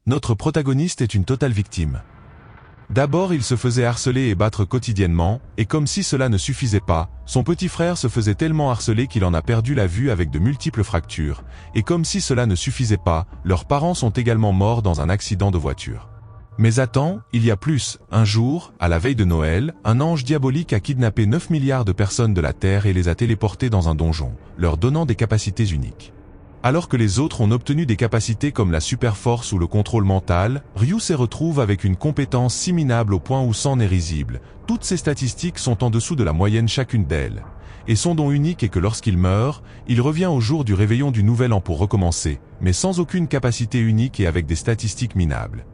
Notre protagoniste est une totale victime. D'abord, il se faisait harceler et battre quotidiennement, et comme si cela ne suffisait pas, son petit frère se faisait tellement harceler qu'il en a perdu la vue avec de multiples fractures, et comme si cela ne suffisait pas, leurs parents sont également morts dans un accident de voiture. Mais attends, il y a plus. Un jour, à la veille de Noël, un ange diabolique a kidnappé 9 milliards de personnes de la Terre et les a téléportées dans un donjon, leur donnant des capacités uniques. Alors que les autres ont obtenu des capacités comme la super-force ou le contrôle mental, Ryu se retrouve avec une compétence si minable au point où c'en n'est risible. Toutes ses statistiques sont en dessous de la moyenne chacune d'elles. Et son don unique est que lorsqu'il meurt, il revient au jour du réveillon du Nouvel An pour recommencer, mais sans aucune capacité unique et avec des statistiques minables.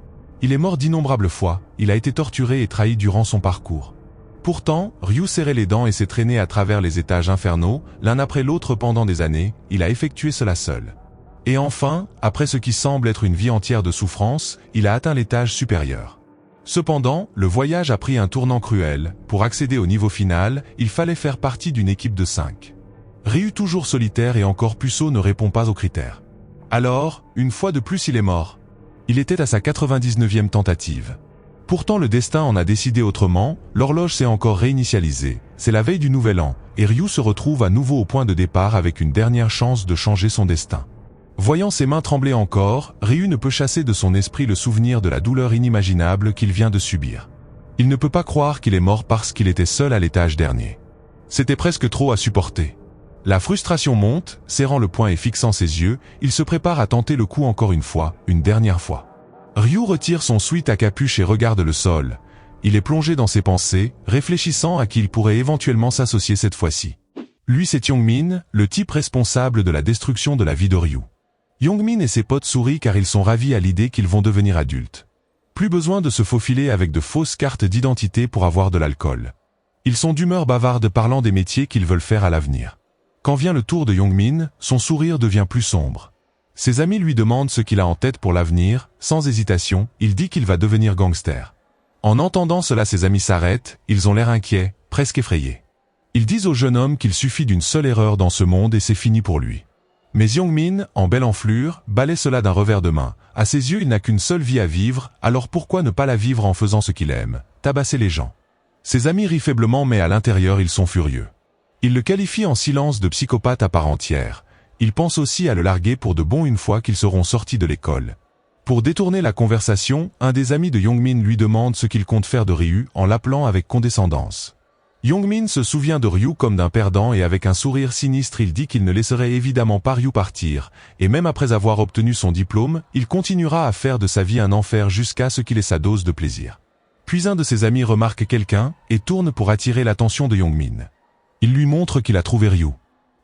Il est mort d'innombrables fois, il a été torturé et trahi durant son parcours. Pourtant, Ryu serrait les dents et s'est traîné à travers les étages infernaux, l'un après l'autre pendant des années, il a effectué cela seul. Et enfin, après ce qui semble être une vie entière de souffrance, il a atteint l'étage supérieur. Cependant, le voyage a pris un tournant cruel. Pour accéder au niveau final, il fallait faire partie d'une équipe de 5. Ryu, toujours solitaire et encore puceau, ne répond pas aux critères. Alors, une fois de plus, il est mort. Il était à sa 99e tentative. Pourtant le destin en a décidé autrement, l'horloge s'est encore réinitialisée, c'est la veille du Nouvel An, et Ryu se retrouve à nouveau au point de départ avec une dernière chance de changer son destin. Voyant ses mains trembler encore, Ryu ne peut chasser de son esprit le souvenir de la douleur inimaginable qu'il vient de subir. Il ne peut pas croire qu'il est mort parce qu'il était seul à l'étage dernier. C'était presque trop à supporter. La frustration monte, serrant le poing et fixant ses yeux, il se prépare à tenter le coup encore une fois, une dernière fois. Ryu retire son sweat à capuche et regarde le sol. Il est plongé dans ses pensées, réfléchissant à qui il pourrait éventuellement s'associer cette fois-ci. Lui, c'est Youngmin, le type responsable de la destruction de la vie de Ryu. Youngmin et ses potes sourient car ils sont ravis à l'idée qu'ils vont devenir adultes. Plus besoin de se faufiler avec de fausses cartes d'identité pour avoir de l'alcool. Ils sont d'humeur bavarde parlant des métiers qu'ils veulent faire à l'avenir. Quand vient le tour de Youngmin, son sourire devient plus sombre. Ses amis lui demandent ce qu'il a en tête pour l'avenir, sans hésitation, il dit qu'il va devenir gangster. En entendant cela, ses amis s'arrêtent, ils ont l'air inquiets, presque effrayés. Ils disent au jeune homme qu'il suffit d'une seule erreur dans ce monde et c'est fini pour lui. Mais Youngmin, en belle enflure, balaie cela d'un revers de main. À ses yeux, il n'a qu'une seule vie à vivre, alors pourquoi ne pas la vivre en faisant ce qu'il aime, tabasser les gens. Ses amis rient faiblement mais à l'intérieur ils sont furieux. Ils le qualifient en silence de psychopathe à part entière. Ils pensent aussi à le larguer pour de bon une fois qu'ils seront sortis de l'école. Pour détourner la conversation, un des amis de Youngmin lui demande ce qu'il compte faire de Ryu en l'appelant avec condescendance. Youngmin se souvient de Ryu comme d'un perdant et avec un sourire sinistre il dit qu'il ne laisserait évidemment pas Ryu partir, et même après avoir obtenu son diplôme, il continuera à faire de sa vie un enfer jusqu'à ce qu'il ait sa dose de plaisir. Puis un de ses amis remarque quelqu'un et tourne pour attirer l'attention de Youngmin. Il lui montre qu'il a trouvé Ryu.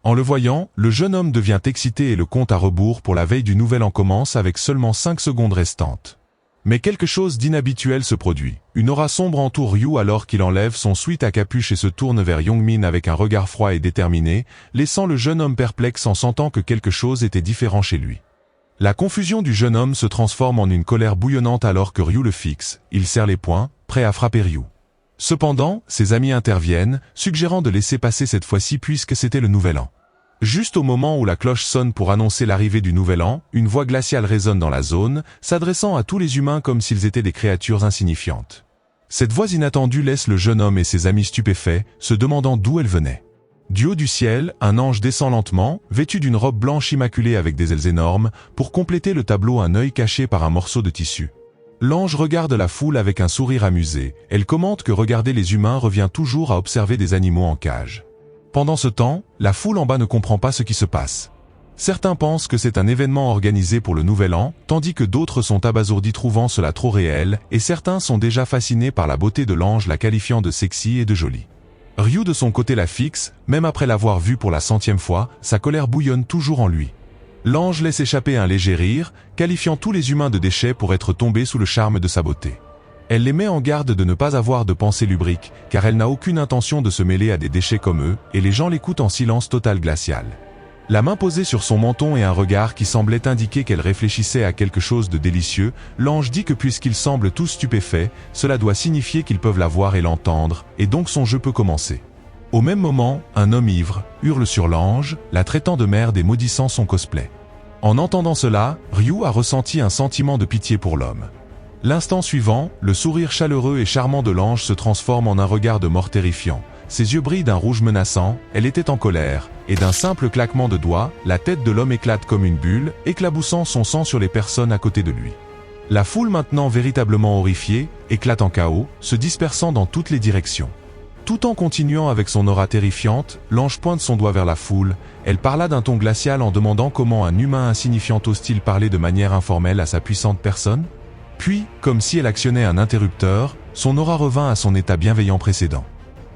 En le voyant, le jeune homme devient excité et le compte à rebours pour la veille du Nouvel An commence avec seulement 5 secondes restantes. Mais quelque chose d'inhabituel se produit. Une aura sombre entoure Ryu alors qu'il enlève son sweat à capuche et se tourne vers Youngmin avec un regard froid et déterminé, laissant le jeune homme perplexe en sentant que quelque chose était différent chez lui. La confusion du jeune homme se transforme en une colère bouillonnante alors que Ryu le fixe, il serre les poings, prêt à frapper Ryu. Cependant, ses amis interviennent, suggérant de laisser passer cette fois-ci puisque c'était le Nouvel An. Juste au moment où la cloche sonne pour annoncer l'arrivée du Nouvel An, une voix glaciale résonne dans la zone, s'adressant à tous les humains comme s'ils étaient des créatures insignifiantes. Cette voix inattendue laisse le jeune homme et ses amis stupéfaits, se demandant d'où elle venait. Du haut du ciel, un ange descend lentement, vêtu d'une robe blanche immaculée avec des ailes énormes, pour compléter le tableau un œil caché par un morceau de tissu. L'ange regarde la foule avec un sourire amusé. Elle commente que regarder les humains revient toujours à observer des animaux en cage. Pendant ce temps, la foule en bas ne comprend pas ce qui se passe. Certains pensent que c'est un événement organisé pour le Nouvel An, tandis que d'autres sont abasourdis trouvant cela trop réel, et certains sont déjà fascinés par la beauté de l'ange la qualifiant de sexy et de jolie. Ryu de son côté la fixe, même après l'avoir vue pour la 100e fois, sa colère bouillonne toujours en lui. L'ange laisse échapper un léger rire, qualifiant tous les humains de déchets pour être tombés sous le charme de sa beauté. Elle les met en garde de ne pas avoir de pensée lubrique, car elle n'a aucune intention de se mêler à des déchets comme eux, et les gens l'écoutent en silence total glacial. La main posée sur son menton et un regard qui semblait indiquer qu'elle réfléchissait à quelque chose de délicieux, l'ange dit que puisqu'ils semblent tous stupéfaits, cela doit signifier qu'ils peuvent la voir et l'entendre, et donc son jeu peut commencer. Au même moment, un homme ivre hurle sur l'ange, la traitant de merde et maudissant son cosplay. En entendant cela, Ryu a ressenti un sentiment de pitié pour l'homme. L'instant suivant, le sourire chaleureux et charmant de l'ange se transforme en un regard de mort terrifiant. Ses yeux brillent d'un rouge menaçant, elle était en colère, et d'un simple claquement de doigts, la tête de l'homme éclate comme une bulle, éclaboussant son sang sur les personnes à côté de lui. La foule maintenant véritablement horrifiée, éclate en chaos, se dispersant dans toutes les directions. Tout en continuant avec son aura terrifiante, l'ange pointe son doigt vers la foule, elle parla d'un ton glacial en demandant comment un humain insignifiant ose-t-il parler de manière informelle à sa puissante personne. Puis, comme si elle actionnait un interrupteur, son aura revint à son état bienveillant précédent.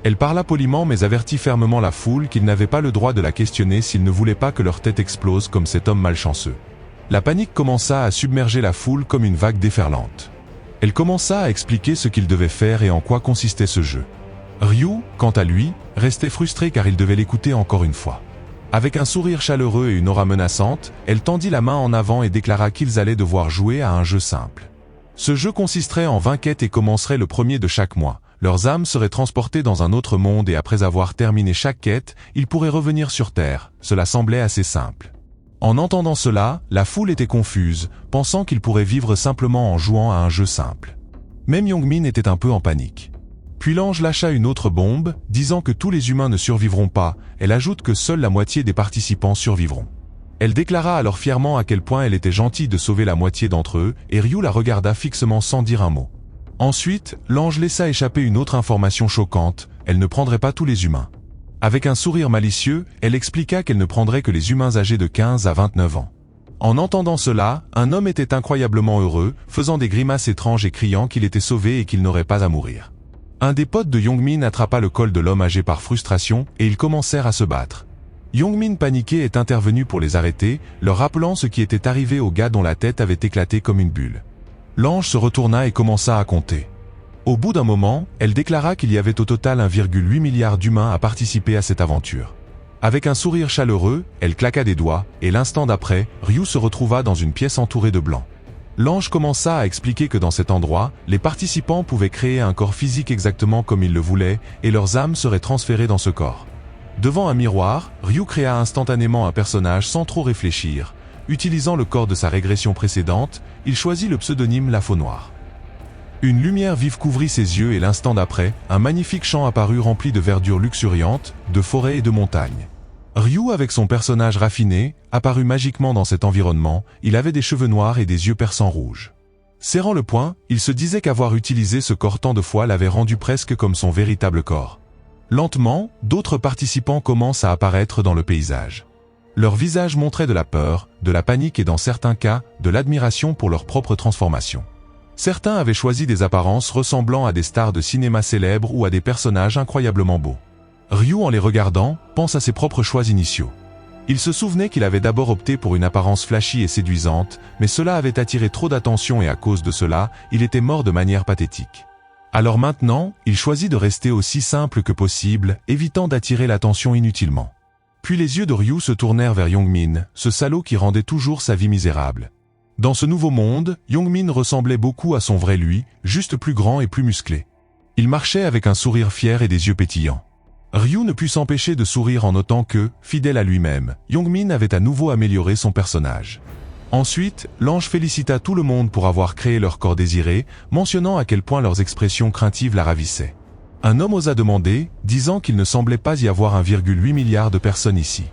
Elle parla poliment mais avertit fermement la foule qu'ils n'avaient pas le droit de la questionner s'ils ne voulaient pas que leur tête explose comme cet homme malchanceux. La panique commença à submerger la foule comme une vague déferlante. Elle commença à expliquer ce qu'il devait faire et en quoi consistait ce jeu. Ryu, quant à lui, restait frustré car il devait l'écouter encore une fois. Avec un sourire chaleureux et une aura menaçante, elle tendit la main en avant et déclara qu'ils allaient devoir jouer à un jeu simple. Ce jeu consisterait en 20 quêtes et commencerait le premier de chaque mois. Leurs âmes seraient transportées dans un autre monde et après avoir terminé chaque quête, ils pourraient revenir sur Terre. Cela semblait assez simple. En entendant cela, la foule était confuse, pensant qu'ils pourraient vivre simplement en jouant à un jeu simple. Même Youngmin était un peu en panique. Puis l'ange lâcha une autre bombe, disant que tous les humains ne survivront pas, elle ajoute que seule la moitié des participants survivront. Elle déclara alors fièrement à quel point elle était gentille de sauver la moitié d'entre eux, et Ryu la regarda fixement sans dire un mot. Ensuite, l'ange laissa échapper une autre information choquante, elle ne prendrait pas tous les humains. Avec un sourire malicieux, elle expliqua qu'elle ne prendrait que les humains âgés de 15 à 29 ans. En entendant cela, un homme était incroyablement heureux, faisant des grimaces étranges et criant qu'il était sauvé et qu'il n'aurait pas à mourir. Un des potes de Youngmin attrapa le col de l'homme âgé par frustration et ils commencèrent à se battre. Youngmin paniqué est intervenu pour les arrêter, leur rappelant ce qui était arrivé au gars dont la tête avait éclaté comme une bulle. L'ange se retourna et commença à compter. Au bout d'un moment, elle déclara qu'il y avait au total 1,8 milliard d'humains à participer à cette aventure. Avec un sourire chaleureux, elle claqua des doigts, et l'instant d'après, Ryu se retrouva dans une pièce entourée de blanc. L'ange commença à expliquer que dans cet endroit, les participants pouvaient créer un corps physique exactement comme ils le voulaient, et leurs âmes seraient transférées dans ce corps. Devant un miroir, Ryu créa instantanément un personnage sans trop réfléchir. Utilisant le corps de sa régression précédente, il choisit le pseudonyme La Faux Noire. Une lumière vive couvrit ses yeux et l'instant d'après, un magnifique champ apparut rempli de verdure luxuriante, de forêts et de montagnes. Ryu, avec son personnage raffiné, apparut magiquement dans cet environnement, il avait des cheveux noirs et des yeux perçants rouges. Serrant le poing, il se disait qu'avoir utilisé ce corps tant de fois l'avait rendu presque comme son véritable corps. Lentement, d'autres participants commencent à apparaître dans le paysage. Leurs visages montraient de la peur, de la panique et dans certains cas, de l'admiration pour leur propre transformation. Certains avaient choisi des apparences ressemblant à des stars de cinéma célèbres ou à des personnages incroyablement beaux. Ryu, en les regardant, pense à ses propres choix initiaux. Il se souvenait qu'il avait d'abord opté pour une apparence flashy et séduisante, mais cela avait attiré trop d'attention et à cause de cela, il était mort de manière pathétique. Alors maintenant, il choisit de rester aussi simple que possible, évitant d'attirer l'attention inutilement. Puis les yeux de Ryu se tournèrent vers Youngmin, ce salaud qui rendait toujours sa vie misérable. Dans ce nouveau monde, Youngmin ressemblait beaucoup à son vrai lui, juste plus grand et plus musclé. Il marchait avec un sourire fier et des yeux pétillants. Ryu ne put s'empêcher de sourire en notant que, fidèle à lui-même, Youngmin avait à nouveau amélioré son personnage. Ensuite, l'ange félicita tout le monde pour avoir créé leur corps désiré, mentionnant à quel point leurs expressions craintives la ravissaient. Un homme osa demander, disant qu'il ne semblait pas y avoir 1,8 milliard de personnes ici.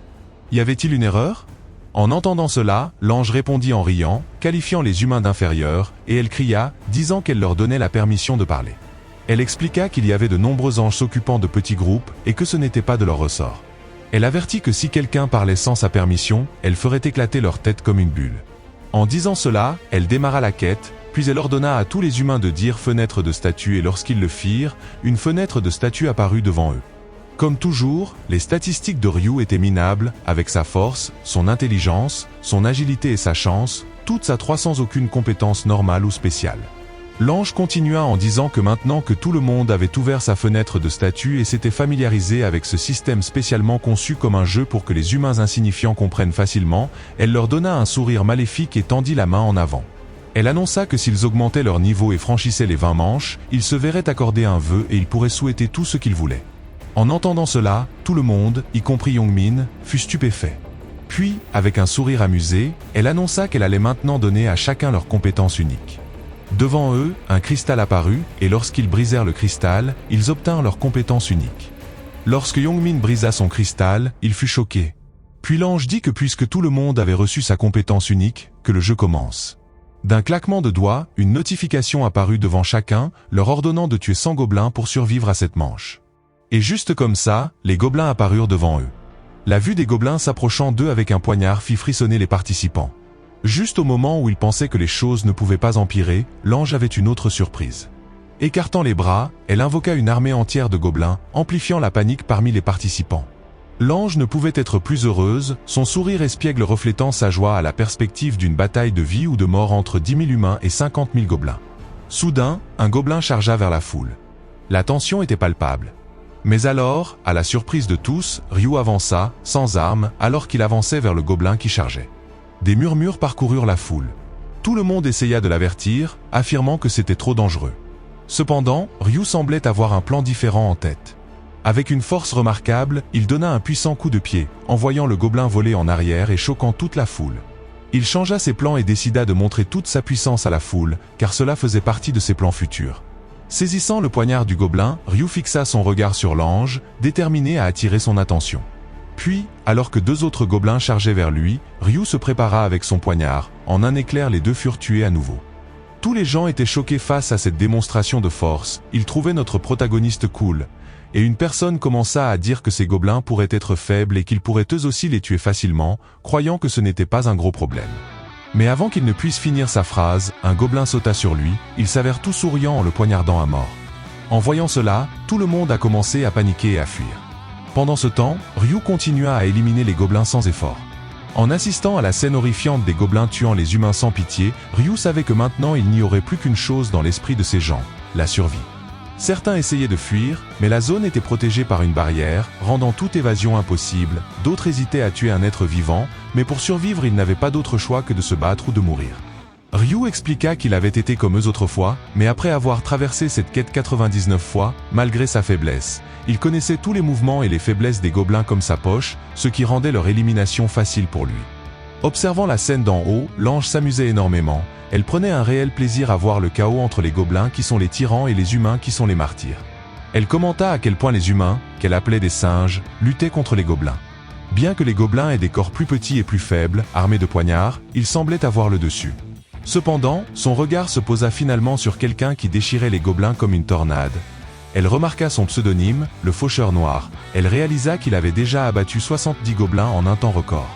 Y avait-il une erreur ? En entendant cela, l'ange répondit en riant, qualifiant les humains d'inférieurs, et elle cria, disant qu'elle leur donnait la permission de parler. Elle expliqua qu'il y avait de nombreux anges s'occupant de petits groupes et que ce n'était pas de leur ressort. Elle avertit que si quelqu'un parlait sans sa permission, elle ferait éclater leur tête comme une bulle. En disant cela, elle démarra la quête, puis elle ordonna à tous les humains de dire fenêtre de statue et lorsqu'ils le firent, une fenêtre de statue apparut devant eux. Comme toujours, les statistiques de Ryu étaient minables, avec sa force, son intelligence, son agilité et sa chance, toutes à 3 sans aucune compétence normale ou spéciale. L'ange continua en disant que maintenant que tout le monde avait ouvert sa fenêtre de statue et s'était familiarisé avec ce système spécialement conçu comme un jeu pour que les humains insignifiants comprennent facilement, elle leur donna un sourire maléfique et tendit la main en avant. Elle annonça que s'ils augmentaient leur niveau et franchissaient les 20 manches, ils se verraient accorder un vœu et ils pourraient souhaiter tout ce qu'ils voulaient. En entendant cela, tout le monde, y compris Youngmin, fut stupéfait. Puis, avec un sourire amusé, elle annonça qu'elle allait maintenant donner à chacun leur compétence unique. Devant eux, un cristal apparut, et lorsqu'ils brisèrent le cristal, ils obtinrent leur compétence unique. Lorsque Youngmin brisa son cristal, il fut choqué. Puis l'ange dit que puisque tout le monde avait reçu sa compétence unique, que le jeu commence. D'un claquement de doigts, une notification apparut devant chacun, leur ordonnant de tuer 100 gobelins pour survivre à cette manche. Et juste comme ça, les gobelins apparurent devant eux. La vue des gobelins s'approchant d'eux avec un poignard fit frissonner les participants. Juste au moment où ils pensaient que les choses ne pouvaient pas empirer, l'ange avait une autre surprise. Écartant les bras, elle invoqua une armée entière de gobelins, amplifiant la panique parmi les participants. L'ange ne pouvait être plus heureuse, son sourire espiègle reflétant sa joie à la perspective d'une bataille de vie ou de mort entre 10 000 humains et 50 000 gobelins. Soudain, un gobelin chargea vers la foule. La tension était palpable. Mais alors, à la surprise de tous, Ryu avança, sans armes, alors qu'il avançait vers le gobelin qui chargeait. Des murmures parcoururent la foule. Tout le monde essaya de l'avertir, affirmant que c'était trop dangereux. Cependant, Ryu semblait avoir un plan différent en tête. Avec une force remarquable, il donna un puissant coup de pied, envoyant le gobelin voler en arrière et choquant toute la foule. Il changea ses plans et décida de montrer toute sa puissance à la foule, car cela faisait partie de ses plans futurs. Saisissant le poignard du gobelin, Ryu fixa son regard sur l'ange, déterminé à attirer son attention. Puis, alors que 2 autres gobelins chargeaient vers lui, Ryu se prépara avec son poignard, en un éclair les 2 furent tués à nouveau. Tous les gens étaient choqués face à cette démonstration de force, ils trouvaient notre protagoniste cool, et une personne commença à dire que ces gobelins pourraient être faibles et qu'ils pourraient eux aussi les tuer facilement, croyant que ce n'était pas un gros problème. Mais avant qu'il ne puisse finir sa phrase, un gobelin sauta sur lui, il s'avère tout souriant en le poignardant à mort. En voyant cela, tout le monde a commencé à paniquer et à fuir. Pendant ce temps, Ryu continua à éliminer les gobelins sans effort. En assistant à la scène horrifiante des gobelins tuant les humains sans pitié, Ryu savait que maintenant il n'y aurait plus qu'une chose dans l'esprit de ces gens, la survie. Certains essayaient de fuir, mais la zone était protégée par une barrière, rendant toute évasion impossible, d'autres hésitaient à tuer un être vivant, mais pour survivre ils n'avaient pas d'autre choix que de se battre ou de mourir. Ryu expliqua qu'il avait été comme eux autrefois, mais après avoir traversé cette quête 99 fois, malgré sa faiblesse, il connaissait tous les mouvements et les faiblesses des gobelins comme sa poche, ce qui rendait leur élimination facile pour lui. Observant la scène d'en haut, l'ange s'amusait énormément, elle prenait un réel plaisir à voir le chaos entre les gobelins qui sont les tyrans et les humains qui sont les martyrs. Elle commenta à quel point les humains, qu'elle appelait des singes, luttaient contre les gobelins. Bien que les gobelins aient des corps plus petits et plus faibles, armés de poignards, ils semblaient avoir le dessus. Cependant, son regard se posa finalement sur quelqu'un qui déchirait les gobelins comme une tornade. Elle remarqua son pseudonyme, le Faucheur Noir. Elle réalisa qu'il avait déjà abattu 70 gobelins en un temps record.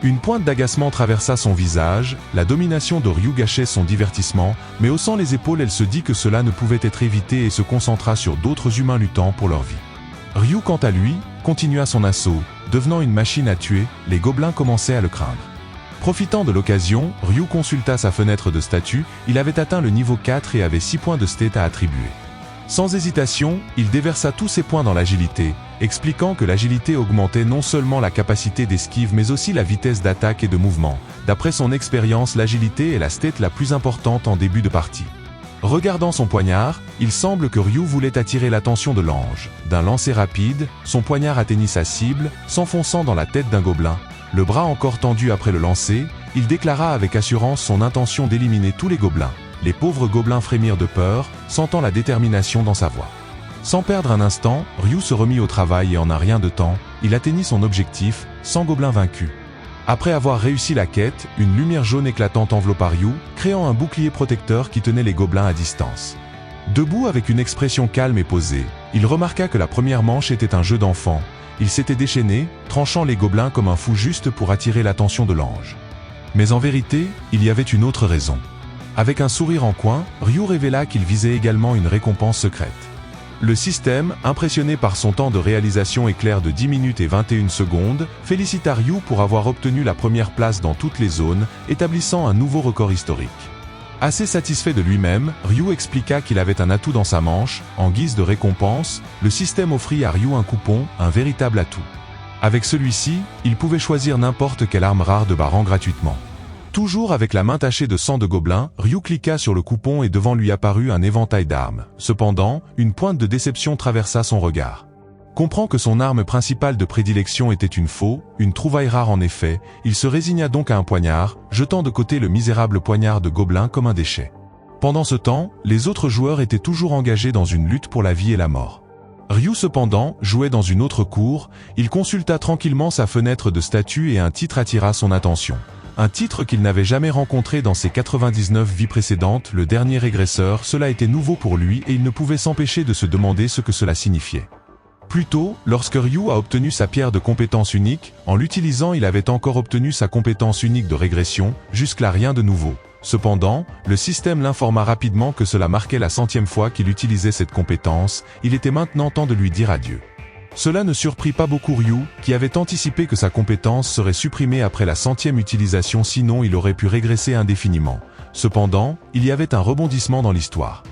Une pointe d'agacement traversa son visage, la domination de Ryu gâchait son divertissement, mais haussant les épaules elle se dit que cela ne pouvait être évité et se concentra sur d'autres humains luttant pour leur vie. Ryu quant à lui, continua son assaut, devenant une machine à tuer, les gobelins commençaient à le craindre. Profitant de l'occasion, Ryu consulta sa fenêtre de statut, il avait atteint le niveau 4 et avait 6 points de stat à attribuer. Sans hésitation, il déversa tous ses points dans l'agilité, expliquant que l'agilité augmentait non seulement la capacité d'esquive mais aussi la vitesse d'attaque et de mouvement. D'après son expérience, l'agilité est la stat la plus importante en début de partie. Regardant son poignard, il semble que Ryu voulait attirer l'attention de l'ange. D'un lancer rapide, son poignard atteignit sa cible, s'enfonçant dans la tête d'un gobelin. Le bras encore tendu après le lancer, il déclara avec assurance son intention d'éliminer tous les gobelins. Les pauvres gobelins frémirent de peur, sentant la détermination dans sa voix. Sans perdre un instant, Ryu se remit au travail et en un rien de temps, il atteignit son objectif, 100 gobelins vaincus. Après avoir réussi la quête, une lumière jaune éclatante enveloppa Ryu, créant un bouclier protecteur qui tenait les gobelins à distance. Debout avec une expression calme et posée, il remarqua que la première manche était un jeu d'enfant. Il s'était déchaîné, tranchant les gobelins comme un fou juste pour attirer l'attention de l'ange. Mais en vérité, il y avait une autre raison. Avec un sourire en coin, Ryu révéla qu'il visait également une récompense secrète. Le système, impressionné par son temps de réalisation éclair de 10 minutes et 21 secondes, félicita Ryu pour avoir obtenu la première place dans toutes les zones, établissant un nouveau record historique. Assez satisfait de lui-même, Ryu expliqua qu'il avait un atout dans sa manche. En guise de récompense, le système offrit à Ryu un coupon, un véritable atout. Avec celui-ci, il pouvait choisir n'importe quelle arme rare de Baran gratuitement. Toujours avec la main tachée de sang de gobelin, Ryu cliqua sur le coupon et devant lui apparut un éventail d'armes. Cependant, une pointe de déception traversa son regard. Comprend que son arme principale de prédilection était une faux, une trouvaille rare en effet, il se résigna donc à un poignard, jetant de côté le misérable poignard de gobelin comme un déchet. Pendant ce temps, les autres joueurs étaient toujours engagés dans une lutte pour la vie et la mort. Ryu cependant, jouait dans une autre cour, il consulta tranquillement sa fenêtre de statue et un titre attira son attention. Un titre qu'il n'avait jamais rencontré dans ses 99 vies précédentes, le dernier régresseur, cela était nouveau pour lui et il ne pouvait s'empêcher de se demander ce que cela signifiait. Plus tôt, lorsque Ryu a obtenu sa pierre de compétence unique, en l'utilisant il avait encore obtenu sa compétence unique de régression, jusque-là rien de nouveau. Cependant, le système l'informa rapidement que cela marquait la 100e fois qu'il utilisait cette compétence, il était maintenant temps de lui dire adieu. Cela ne surprit pas beaucoup Ryu, qui avait anticipé que sa compétence serait supprimée après la 100e utilisation sinon il aurait pu régresser indéfiniment. Cependant, il y avait un rebondissement dans l'histoire.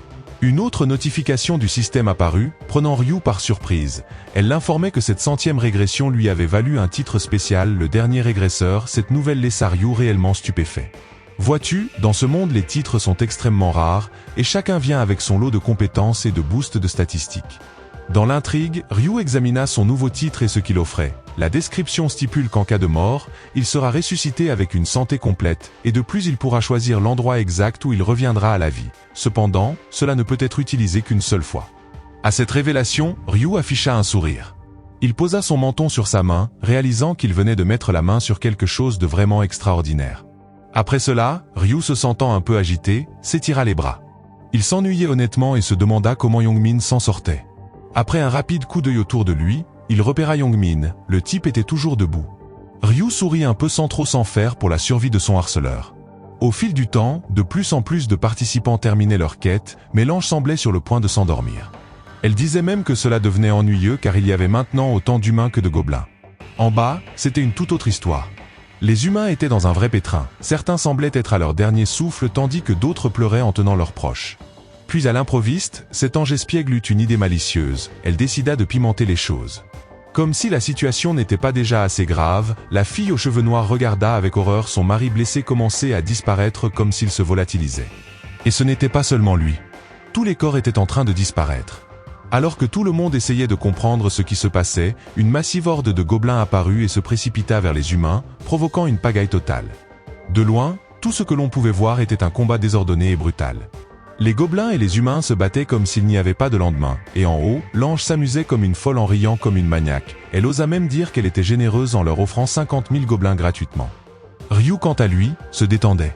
Une autre notification du système apparut, prenant Ryu par surprise. Elle l'informait que cette 100e régression lui avait valu un titre spécial, le dernier régresseur. Cette nouvelle laissa Ryu réellement stupéfait. Vois-tu, dans ce monde les titres sont extrêmement rares, et chacun vient avec son lot de compétences et de boosts de statistiques. Dans l'intrigue, Ryu examina son nouveau titre et ce qu'il offrait. La description stipule qu'en cas de mort, il sera ressuscité avec une santé complète, et de plus il pourra choisir l'endroit exact où il reviendra à la vie. Cependant, cela ne peut être utilisé qu'une seule fois. À cette révélation, Ryu afficha un sourire. Il posa son menton sur sa main, réalisant qu'il venait de mettre la main sur quelque chose de vraiment extraordinaire. Après cela, Ryu se sentant un peu agité, s'étira les bras. Il s'ennuyait honnêtement et se demanda comment Youngmin s'en sortait. Après un rapide coup d'œil autour de lui, il repéra Youngmin, le type était toujours debout. Ryu sourit un peu sans trop s'en faire pour la survie de son harceleur. Au fil du temps, de plus en plus de participants terminaient leur quête, mais l'ange semblait sur le point de s'endormir. Elle disait même que cela devenait ennuyeux car il y avait maintenant autant d'humains que de gobelins. En bas, c'était une toute autre histoire. Les humains étaient dans un vrai pétrin, certains semblaient être à leur dernier souffle tandis que d'autres pleuraient en tenant leurs proches. Puis à l'improviste, cet ange espiègle eut une idée malicieuse, elle décida de pimenter les choses. Comme si la situation n'était pas déjà assez grave, la fille aux cheveux noirs regarda avec horreur son mari blessé commencer à disparaître comme s'il se volatilisait. Et ce n'était pas seulement lui. Tous les corps étaient en train de disparaître. Alors que tout le monde essayait de comprendre ce qui se passait, une massive horde de gobelins apparut et se précipita vers les humains, provoquant une pagaille totale. De loin, tout ce que l'on pouvait voir était un combat désordonné et brutal. Les gobelins et les humains se battaient comme s'il n'y avait pas de lendemain, et en haut, l'ange s'amusait comme une folle en riant comme une maniaque. Elle osa même dire qu'elle était généreuse en leur offrant 50 000 gobelins gratuitement. Ryu, quant à lui, se détendait.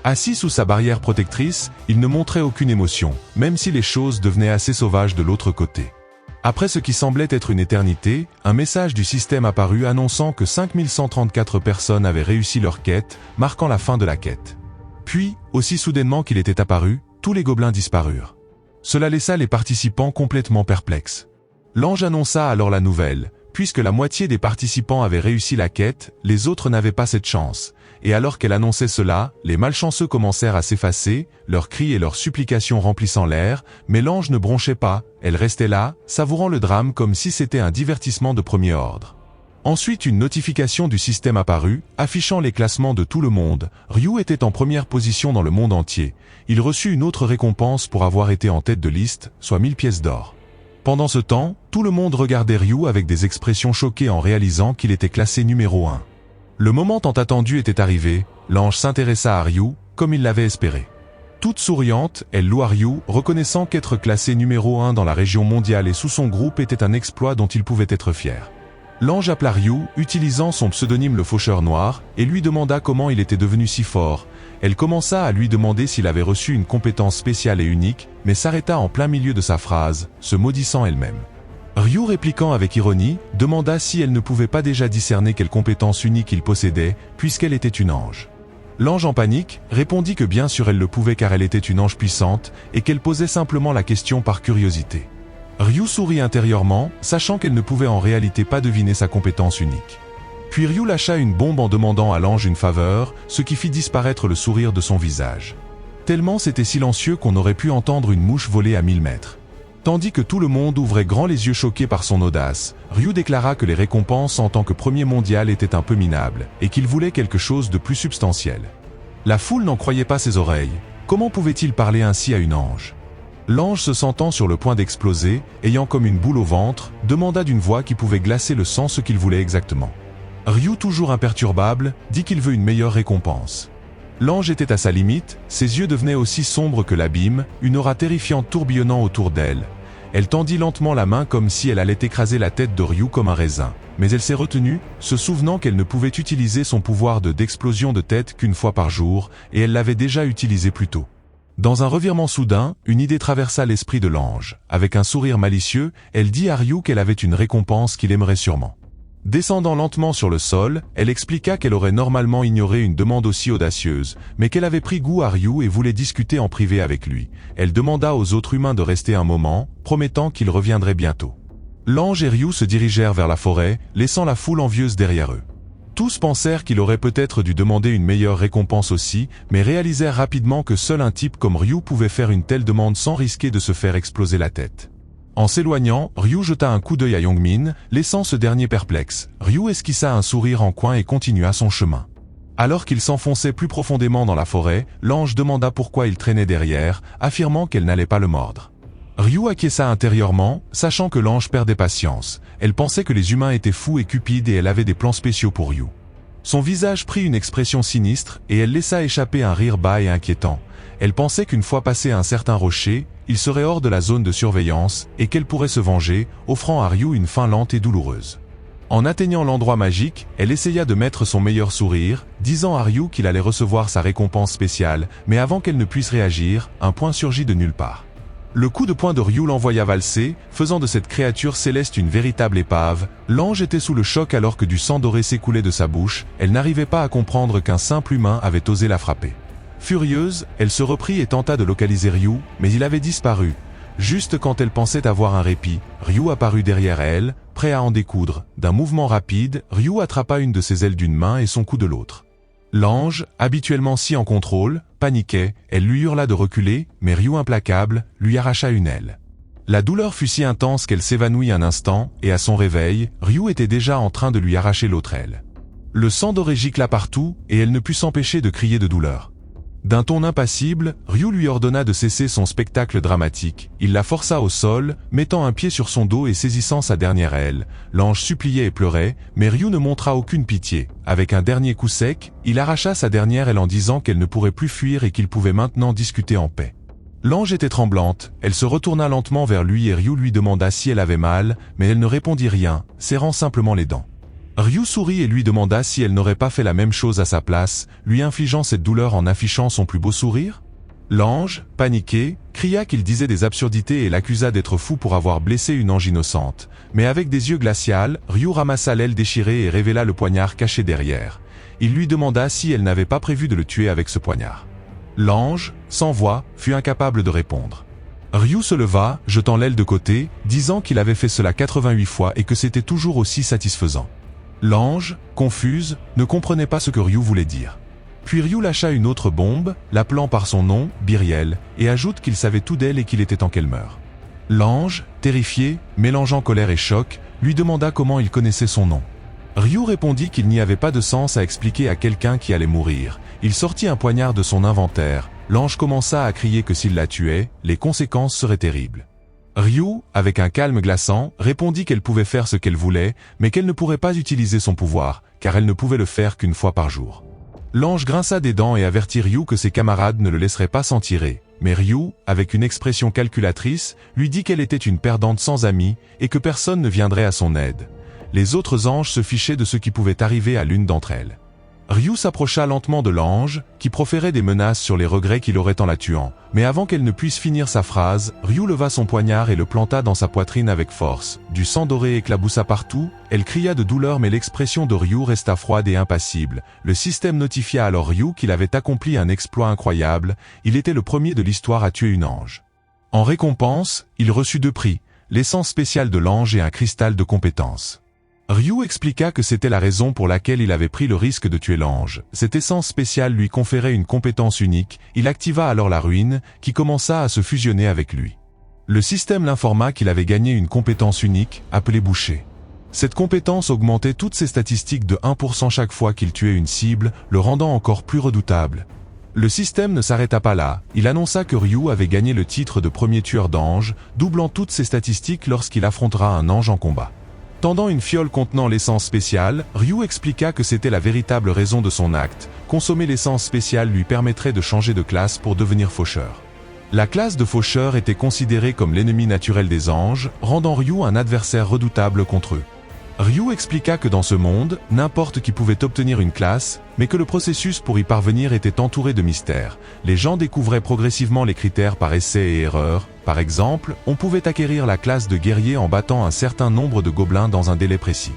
Assis sous sa barrière protectrice, il ne montrait aucune émotion, même si les choses devenaient assez sauvages de l'autre côté. Après ce qui semblait être une éternité, un message du système apparut annonçant que 5134 personnes avaient réussi leur quête, marquant la fin de la quête. Puis, aussi soudainement qu'il était apparu, tous les gobelins disparurent. Cela laissa les participants complètement perplexes. L'ange annonça alors la nouvelle. Puisque la moitié des participants avaient réussi la quête, les autres n'avaient pas cette chance. Et alors qu'elle annonçait cela, les malchanceux commencèrent à s'effacer, leurs cris et leurs supplications remplissant l'air, mais l'ange ne bronchait pas, elle restait là, savourant le drame comme si c'était un divertissement de premier ordre. Ensuite une notification du système apparut, affichant les classements de tout le monde. Ryu était en première position dans le monde entier. Il reçut une autre récompense pour avoir été en tête de liste, soit 1000 pièces d'or. Pendant ce temps, tout le monde regardait Ryu avec des expressions choquées en réalisant qu'il était classé numéro 1. Le moment tant attendu était arrivé, l'ange s'intéressa à Ryu, comme il l'avait espéré. Toute souriante, elle loua Ryu, reconnaissant qu'être classé numéro 1 dans la région mondiale et sous son groupe était un exploit dont il pouvait être fier. L'ange appela Ryu, utilisant son pseudonyme le Faucheur Noir, et lui demanda comment il était devenu si fort. Elle commença à lui demander s'il avait reçu une compétence spéciale et unique, mais s'arrêta en plein milieu de sa phrase, se maudissant elle-même. Ryu, répliquant avec ironie, demanda si elle ne pouvait pas déjà discerner quelle compétence unique il possédait, puisqu'elle était une ange. L'ange en panique, répondit que bien sûr elle le pouvait car elle était une ange puissante, et qu'elle posait simplement la question par curiosité. Ryu sourit intérieurement, sachant qu'elle ne pouvait en réalité pas deviner sa compétence unique. Puis Ryu lâcha une bombe en demandant à l'ange une faveur, ce qui fit disparaître le sourire de son visage. Tellement c'était silencieux qu'on aurait pu entendre une mouche voler à 1000 mètres. Tandis que tout le monde ouvrait grand les yeux choqués par son audace, Ryu déclara que les récompenses en tant que premier mondial étaient un peu minables, et qu'il voulait quelque chose de plus substantiel. La foule n'en croyait pas ses oreilles. Comment pouvait-il parler ainsi à une ange ? L'ange, se sentant sur le point d'exploser, ayant comme une boule au ventre, demanda d'une voix qui pouvait glacer le sang ce qu'il voulait exactement. Ryu, toujours imperturbable, dit qu'il veut une meilleure récompense. L'ange était à sa limite, ses yeux devenaient aussi sombres que l'abîme, une aura terrifiante tourbillonnant autour d'elle. Elle tendit lentement la main comme si elle allait écraser la tête de Ryu comme un raisin, mais elle s'est retenue, se souvenant qu'elle ne pouvait utiliser son pouvoir d'explosion de tête qu'une fois par jour, et elle l'avait déjà utilisé plus tôt. Dans un revirement soudain, une idée traversa l'esprit de l'ange. Avec un sourire malicieux, elle dit à Ryu qu'elle avait une récompense qu'il aimerait sûrement. Descendant lentement sur le sol, elle expliqua qu'elle aurait normalement ignoré une demande aussi audacieuse, mais qu'elle avait pris goût à Ryu et voulait discuter en privé avec lui. Elle demanda aux autres humains de rester un moment, promettant qu'ils reviendraient bientôt. L'ange et Ryu se dirigèrent vers la forêt, laissant la foule envieuse derrière eux. Tous pensèrent qu'il aurait peut-être dû demander une meilleure récompense aussi, mais réalisèrent rapidement que seul un type comme Ryu pouvait faire une telle demande sans risquer de se faire exploser la tête. En s'éloignant, Ryu jeta un coup d'œil à Youngmin, laissant ce dernier perplexe. Ryu esquissa un sourire en coin et continua son chemin. Alors qu'il s'enfonçait plus profondément dans la forêt, l'ange demanda pourquoi il traînait derrière, affirmant qu'elle n'allait pas le mordre. Ryu acquiesça intérieurement, sachant que l'ange perdait patience. Elle pensait que les humains étaient fous et cupides et elle avait des plans spéciaux pour Ryu. Son visage prit une expression sinistre et elle laissa échapper un rire bas et inquiétant. Elle pensait qu'une fois passé un certain rocher, il serait hors de la zone de surveillance et qu'elle pourrait se venger, offrant à Ryu une fin lente et douloureuse. En atteignant l'endroit magique, elle essaya de mettre son meilleur sourire, disant à Ryu qu'il allait recevoir sa récompense spéciale, mais avant qu'elle ne puisse réagir, un poing surgit de nulle part. Le coup de poing de Ryu l'envoya valser, faisant de cette créature céleste une véritable épave. L'ange était sous le choc alors que du sang doré s'écoulait de sa bouche, elle n'arrivait pas à comprendre qu'un simple humain avait osé la frapper. Furieuse, elle se reprit et tenta de localiser Ryu, mais il avait disparu. Juste quand elle pensait avoir un répit, Ryu apparut derrière elle, prêt à en découdre. D'un mouvement rapide, Ryu attrapa une de ses ailes d'une main et son cou de l'autre. L'ange, habituellement si en contrôle, paniquait, elle lui hurla de reculer, mais Ryu implacable, lui arracha une aile. La douleur fut si intense qu'elle s'évanouit un instant, et à son réveil, Ryu était déjà en train de lui arracher l'autre aile. Le sang doré gicla partout, et elle ne put s'empêcher de crier de douleur. D'un ton impassible, Ryu lui ordonna de cesser son spectacle dramatique. Il la força au sol, mettant un pied sur son dos et saisissant sa dernière aile. L'ange suppliait et pleurait, mais Ryu ne montra aucune pitié. Avec un dernier coup sec, il arracha sa dernière aile en disant qu'elle ne pourrait plus fuir et qu'ils pouvaient maintenant discuter en paix. L'ange était tremblante, elle se retourna lentement vers lui et Ryu lui demanda si elle avait mal, mais elle ne répondit rien, serrant simplement les dents. Ryu sourit et lui demanda si elle n'aurait pas fait la même chose à sa place, lui infligeant cette douleur en affichant son plus beau sourire. L'ange, paniqué, cria qu'il disait des absurdités et l'accusa d'être fou pour avoir blessé une ange innocente. Mais avec des yeux glacials, Ryu ramassa l'aile déchirée et révéla le poignard caché derrière. Il lui demanda si elle n'avait pas prévu de le tuer avec ce poignard. L'ange, sans voix, fut incapable de répondre. Ryu se leva, jetant l'aile de côté, disant qu'il avait fait cela 88 fois et que c'était toujours aussi satisfaisant. L'ange, confuse, ne comprenait pas ce que Ryu voulait dire. Puis Ryu lâcha une autre bombe, l'appelant par son nom, Biriel, et ajoute qu'il savait tout d'elle et qu'il était temps qu'elle meure. L'ange, terrifié, mélangeant colère et choc, lui demanda comment il connaissait son nom. Ryu répondit qu'il n'y avait pas de sens à expliquer à quelqu'un qui allait mourir. Il sortit un poignard de son inventaire. L'ange commença à crier que s'il la tuait, les conséquences seraient terribles. Ryu, avec un calme glaçant, répondit qu'elle pouvait faire ce qu'elle voulait, mais qu'elle ne pourrait pas utiliser son pouvoir, car elle ne pouvait le faire qu'une fois par jour. L'ange grinça des dents et avertit Ryu que ses camarades ne le laisseraient pas s'en tirer. Mais Ryu, avec une expression calculatrice, lui dit qu'elle était une perdante sans amis, et que personne ne viendrait à son aide. Les autres anges se fichaient de ce qui pouvait arriver à l'une d'entre elles. Ryu s'approcha lentement de l'ange, qui proférait des menaces sur les regrets qu'il aurait en la tuant. Mais avant qu'elle ne puisse finir sa phrase, Ryu leva son poignard et le planta dans sa poitrine avec force. Du sang doré éclaboussa partout, elle cria de douleur mais l'expression de Ryu resta froide et impassible. Le système notifia alors Ryu qu'il avait accompli un exploit incroyable, il était le premier de l'histoire à tuer une ange. En récompense, il reçut 2 prix, l'essence spéciale de l'ange et un cristal de compétence. Ryu expliqua que c'était la raison pour laquelle il avait pris le risque de tuer l'ange. Cette essence spéciale lui conférait une compétence unique, il activa alors la ruine, qui commença à se fusionner avec lui. Le système l'informa qu'il avait gagné une compétence unique, appelée boucher. Cette compétence augmentait toutes ses statistiques de 1% chaque fois qu'il tuait une cible, le rendant encore plus redoutable. Le système ne s'arrêta pas là, il annonça que Ryu avait gagné le titre de premier tueur d'anges, doublant toutes ses statistiques lorsqu'il affrontera un ange en combat. Tendant une fiole contenant l'essence spéciale, Ryu expliqua que c'était la véritable raison de son acte, consommer l'essence spéciale lui permettrait de changer de classe pour devenir faucheur. La classe de faucheur était considérée comme l'ennemi naturel des anges, rendant Ryu un adversaire redoutable contre eux. Ryu expliqua que dans ce monde, n'importe qui pouvait obtenir une classe, mais que le processus pour y parvenir était entouré de mystères. Les gens découvraient progressivement les critères par essai et erreur. Par exemple, on pouvait acquérir la classe de guerrier en battant un certain nombre de gobelins dans un délai précis.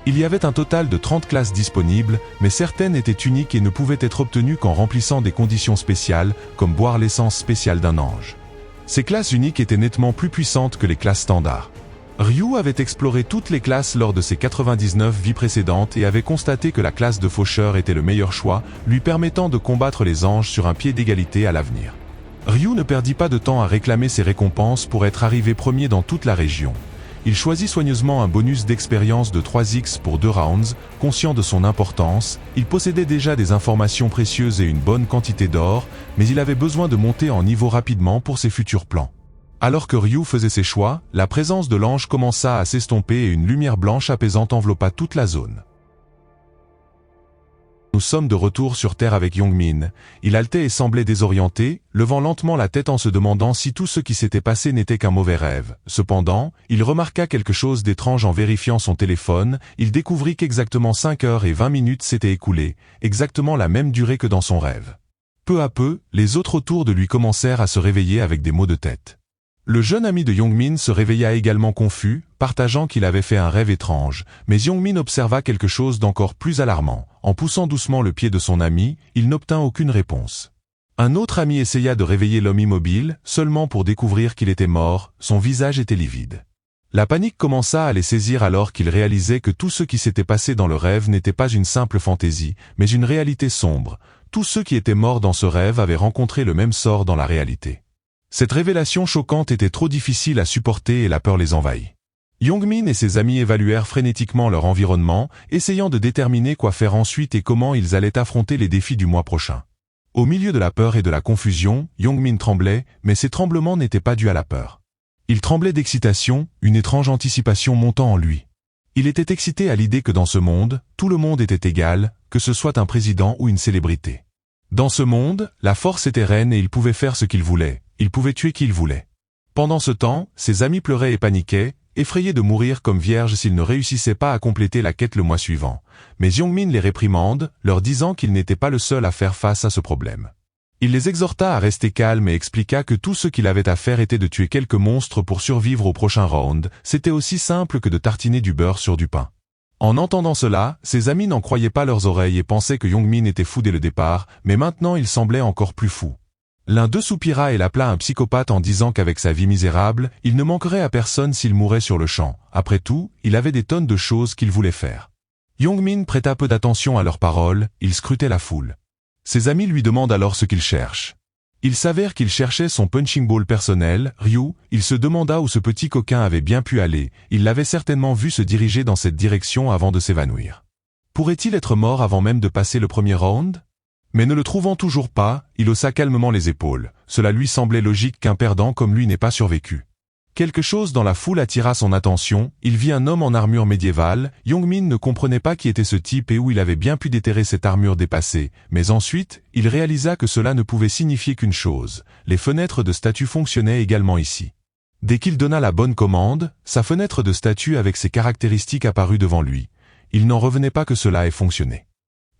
Il y avait un total de 30 classes disponibles, mais certaines étaient uniques et ne pouvaient être obtenues qu'en remplissant des conditions spéciales, comme boire l'essence spéciale d'un ange. Ces classes uniques étaient nettement plus puissantes que les classes standards. Ryu avait exploré toutes les classes lors de ses 99 vies précédentes et avait constaté que la classe de faucheur était le meilleur choix, lui permettant de combattre les anges sur un pied d'égalité à l'avenir. Ryu ne perdit pas de temps à réclamer ses récompenses pour être arrivé premier dans toute la région. Il choisit soigneusement un bonus d'expérience de 3x pour 2 rounds, conscient de son importance. Il possédait déjà des informations précieuses et une bonne quantité d'or, mais il avait besoin de monter en niveau rapidement pour ses futurs plans. Alors que Ryu faisait ses choix, la présence de l'ange commença à s'estomper et une lumière blanche apaisante enveloppa toute la zone. Nous sommes de retour sur Terre avec Youngmin. Il haletait et semblait désorienté, levant lentement la tête en se demandant si tout ce qui s'était passé n'était qu'un mauvais rêve. Cependant, il remarqua quelque chose d'étrange en vérifiant son téléphone. Il découvrit qu'exactement 5h20 s'étaient écoulées, exactement la même durée que dans son rêve. Peu à peu, les autres autour de lui commencèrent à se réveiller avec des maux de tête. Le jeune ami de Youngmin se réveilla également confus, partageant qu'il avait fait un rêve étrange, mais Youngmin observa quelque chose d'encore plus alarmant. En poussant doucement le pied de son ami, il n'obtint aucune réponse. Un autre ami essaya de réveiller l'homme immobile, seulement pour découvrir qu'il était mort, son visage était livide. La panique commença à les saisir alors qu'ils réalisaient que tout ce qui s'était passé dans le rêve n'était pas une simple fantaisie, mais une réalité sombre. Tous ceux qui étaient morts dans ce rêve avaient rencontré le même sort dans la réalité. Cette révélation choquante était trop difficile à supporter et la peur les envahit. Youngmin et ses amis évaluèrent frénétiquement leur environnement, essayant de déterminer quoi faire ensuite et comment ils allaient affronter les défis du mois prochain. Au milieu de la peur et de la confusion, Youngmin tremblait, mais ces tremblements n'étaient pas dus à la peur. Il tremblait d'excitation, une étrange anticipation montant en lui. Il était excité à l'idée que dans ce monde, tout le monde était égal, que ce soit un président ou une célébrité. Dans ce monde, la force était reine et il pouvait faire ce qu'il voulait. Il pouvait tuer qui il voulait. Pendant ce temps, ses amis pleuraient et paniquaient, effrayés de mourir comme vierges s'ils ne réussissaient pas à compléter la quête le mois suivant. Mais Youngmin les réprimande, leur disant qu'il n'était pas le seul à faire face à ce problème. Il les exhorta à rester calmes et expliqua que tout ce qu'il avait à faire était de tuer quelques monstres pour survivre au prochain round. C'était aussi simple que de tartiner du beurre sur du pain. En entendant cela, ses amis n'en croyaient pas leurs oreilles et pensaient que Youngmin était fou dès le départ, mais maintenant il semblait encore plus fou. L'un d'eux soupira et l'appela un psychopathe en disant qu'avec sa vie misérable, il ne manquerait à personne s'il mourait sur le champ. Après tout, il avait des tonnes de choses qu'il voulait faire. Youngmin prêta peu d'attention à leurs paroles, il scrutait la foule. Ses amis lui demandent alors ce qu'il cherche. Il s'avère qu'il cherchait son punching ball personnel, Ryu. Il se demanda où ce petit coquin avait bien pu aller, il l'avait certainement vu se diriger dans cette direction avant de s'évanouir. Pourrait-il être mort avant même de passer le premier round ? Mais ne le trouvant toujours pas, il haussa calmement les épaules. Cela lui semblait logique qu'un perdant comme lui n'ait pas survécu. Quelque chose dans la foule attira son attention, il vit un homme en armure médiévale. Youngmin ne comprenait pas qui était ce type et où il avait bien pu déterrer cette armure dépassée, mais ensuite, il réalisa que cela ne pouvait signifier qu'une chose, les fenêtres de statue fonctionnaient également ici. Dès qu'il donna la bonne commande, sa fenêtre de statue avec ses caractéristiques apparut devant lui. Il n'en revenait pas que cela ait fonctionné.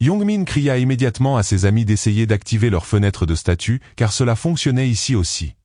Youngmin cria immédiatement à ses amis d'essayer d'activer leur fenêtre de statue, car cela fonctionnait ici aussi.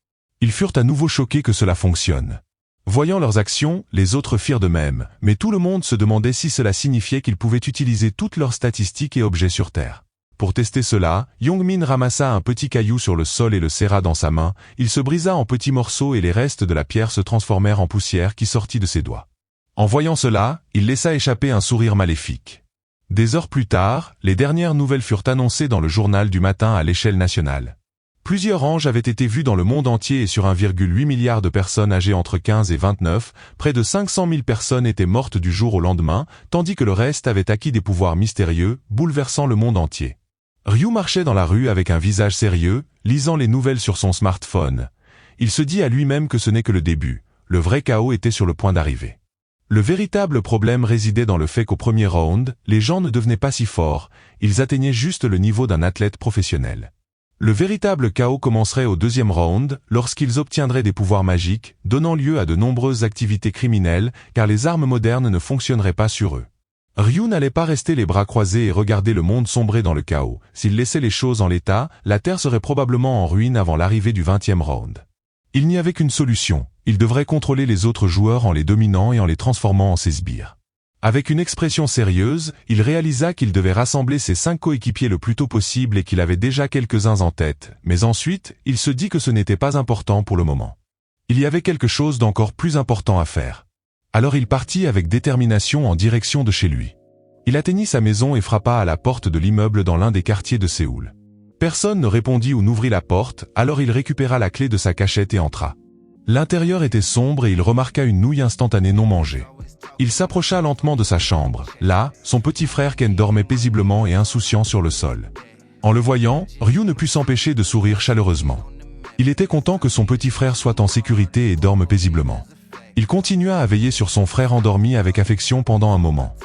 Ils furent à nouveau choqués que cela fonctionne. Voyant leurs actions, les autres firent de même, mais tout le monde se demandait si cela signifiait qu'ils pouvaient utiliser toutes leurs statistiques et objets sur Terre. Pour tester cela, Youngmin ramassa un petit caillou sur le sol et le serra dans sa main, il se brisa en petits morceaux et les restes de la pierre se transformèrent en poussière qui sortit de ses doigts. En voyant cela, il laissa échapper un sourire maléfique. Des heures plus tard, les dernières nouvelles furent annoncées dans le journal du matin à l'échelle nationale. Plusieurs anges avaient été vus dans le monde entier et sur 1,8 milliard de personnes âgées entre 15 et 29, près de 500 000 personnes étaient mortes du jour au lendemain, tandis que le reste avait acquis des pouvoirs mystérieux, bouleversant le monde entier. Ryu marchait dans la rue avec un visage sérieux, lisant les nouvelles sur son smartphone. Il se dit à lui-même que ce n'est que le début, le vrai chaos était sur le point d'arriver. Le véritable problème résidait dans le fait qu'au premier round, les gens ne devenaient pas si forts, ils atteignaient juste le niveau d'un athlète professionnel. Le véritable chaos commencerait au deuxième round, lorsqu'ils obtiendraient des pouvoirs magiques, donnant lieu à de nombreuses activités criminelles, car les armes modernes ne fonctionneraient pas sur eux. Ryu n'allait pas rester les bras croisés et regarder le monde sombrer dans le chaos. S'il laissait les choses en l'état, la Terre serait probablement en ruine avant l'arrivée du 20e round. Il n'y avait qu'une solution, il devrait contrôler les autres joueurs en les dominant et en les transformant en ses sbires. Avec une expression sérieuse, il réalisa qu'il devait rassembler ses 5 coéquipiers le plus tôt possible et qu'il avait déjà quelques-uns en tête, mais ensuite, il se dit que ce n'était pas important pour le moment. Il y avait quelque chose d'encore plus important à faire. Alors il partit avec détermination en direction de chez lui. Il atteignit sa maison et frappa à la porte de l'immeuble dans l'un des quartiers de Séoul. Personne ne répondit ou n'ouvrit la porte, alors il récupéra la clé de sa cachette et entra. L'intérieur était sombre et il remarqua une nouille instantanée non mangée. Il s'approcha lentement de sa chambre. Là, son petit frère Ken dormait paisiblement et insouciant sur le sol. En le voyant, Ryu ne put s'empêcher de sourire chaleureusement. Il était content que son petit frère soit en sécurité et dorme paisiblement. Il continua à veiller sur son frère endormi avec affection pendant un moment.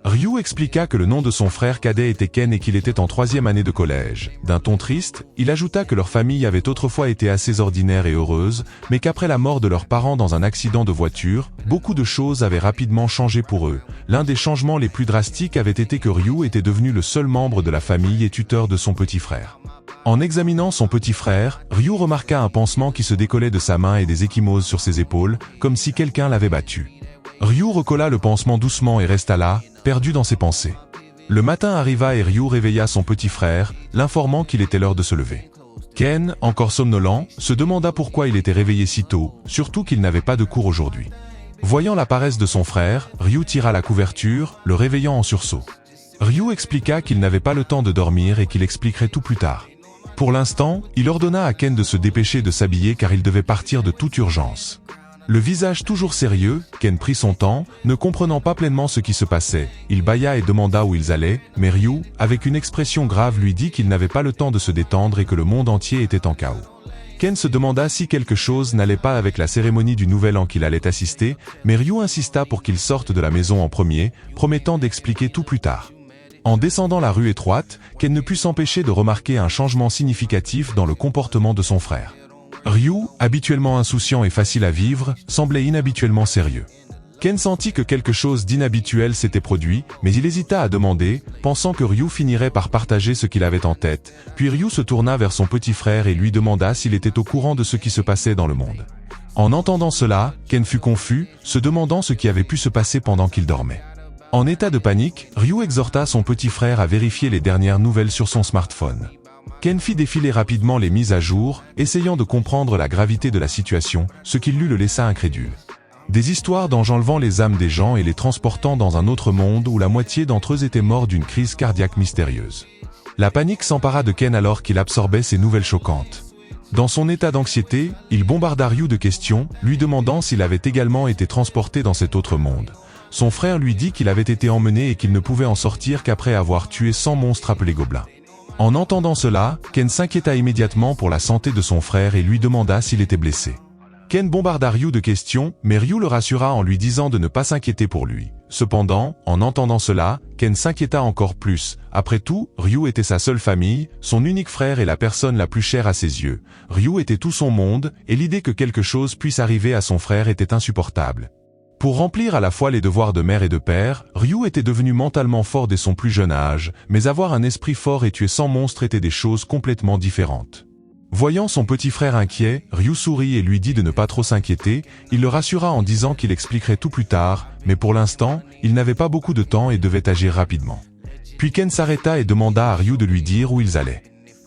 Ryu expliqua que le nom de son frère cadet était Ken et qu'il était en 3e année de collège. D'un ton triste, il ajouta que leur famille avait autrefois été assez ordinaire et heureuse, mais qu'après la mort de leurs parents dans un accident de voiture, beaucoup de choses avaient rapidement changé pour eux. L'un des changements les plus drastiques avait été que Ryu était devenu le seul membre de la famille et tuteur de son petit frère. En examinant son petit frère, Ryu remarqua un pansement qui se décollait de sa main et des ecchymoses sur ses épaules, comme si quelqu'un l'avait battu. Ryu recolla le pansement doucement et resta là, perdu dans ses pensées. Le matin arriva et Ryu réveilla son petit frère, l'informant qu'il était l'heure de se lever. Ken, encore somnolent, se demanda pourquoi il était réveillé si tôt, surtout qu'il n'avait pas de cours aujourd'hui. Voyant la paresse de son frère, Ryu tira la couverture, le réveillant en sursaut. Ryu expliqua qu'il n'avait pas le temps de dormir et qu'il expliquerait tout plus tard. Pour l'instant, il ordonna à Ken de se dépêcher de s'habiller car il devait partir de toute urgence. Le visage toujours sérieux, Ken prit son temps, ne comprenant pas pleinement ce qui se passait. Il bâilla et demanda où ils allaient, mais Ryu, avec une expression grave, lui dit qu'il n'avait pas le temps de se détendre et que le monde entier était en chaos. Ken se demanda si quelque chose n'allait pas avec la cérémonie du Nouvel An qu'il allait assister, mais Ryu insista pour qu'il sorte de la maison en premier, promettant d'expliquer tout plus tard. En descendant la rue étroite, Ken ne put s'empêcher de remarquer un changement significatif dans le comportement de son frère. Ryu, habituellement insouciant et facile à vivre, semblait inhabituellement sérieux. Ken sentit que quelque chose d'inhabituel s'était produit, mais il hésita à demander, pensant que Ryu finirait par partager ce qu'il avait en tête, puis Ryu se tourna vers son petit frère et lui demanda s'il était au courant de ce qui se passait dans le monde. En entendant cela, Ken fut confus, se demandant ce qui avait pu se passer pendant qu'il dormait. En état de panique, Ryu exhorta son petit frère à vérifier les dernières nouvelles sur son smartphone. Ken fit défiler rapidement les mises à jour, essayant de comprendre la gravité de la situation, ce qui lui le laissa incrédule. Des histoires d'anges enlevant les âmes des gens et les transportant dans un autre monde où la moitié d'entre eux étaient morts d'une crise cardiaque mystérieuse. La panique s'empara de Ken alors qu'il absorbait ces nouvelles choquantes. Dans son état d'anxiété, il bombarda Ryu de questions, lui demandant s'il avait également été transporté dans cet autre monde. Son frère lui dit qu'il avait été emmené et qu'il ne pouvait en sortir qu'après avoir tué 100 monstres appelés gobelins. En entendant cela, Ken s'inquiéta immédiatement pour la santé de son frère et lui demanda s'il était blessé. Ken bombarda Ryu de questions, mais Ryu le rassura en lui disant de ne pas s'inquiéter pour lui. Cependant, en entendant cela, Ken s'inquiéta encore plus. Après tout, Ryu était sa seule famille, son unique frère et la personne la plus chère à ses yeux. Ryu était tout son monde, et l'idée que quelque chose puisse arriver à son frère était insupportable. Pour remplir à la fois les devoirs de mère et de père, Ryu était devenu mentalement fort dès son plus jeune âge, mais avoir un esprit fort et tuer 100 monstres étaient des choses complètement différentes. Voyant son petit frère inquiet, Ryu sourit et lui dit de ne pas trop s'inquiéter, il le rassura en disant qu'il expliquerait tout plus tard, mais pour l'instant, il n'avait pas beaucoup de temps et devait agir rapidement. Puis Ken s'arrêta et demanda à Ryu de lui dire où ils allaient.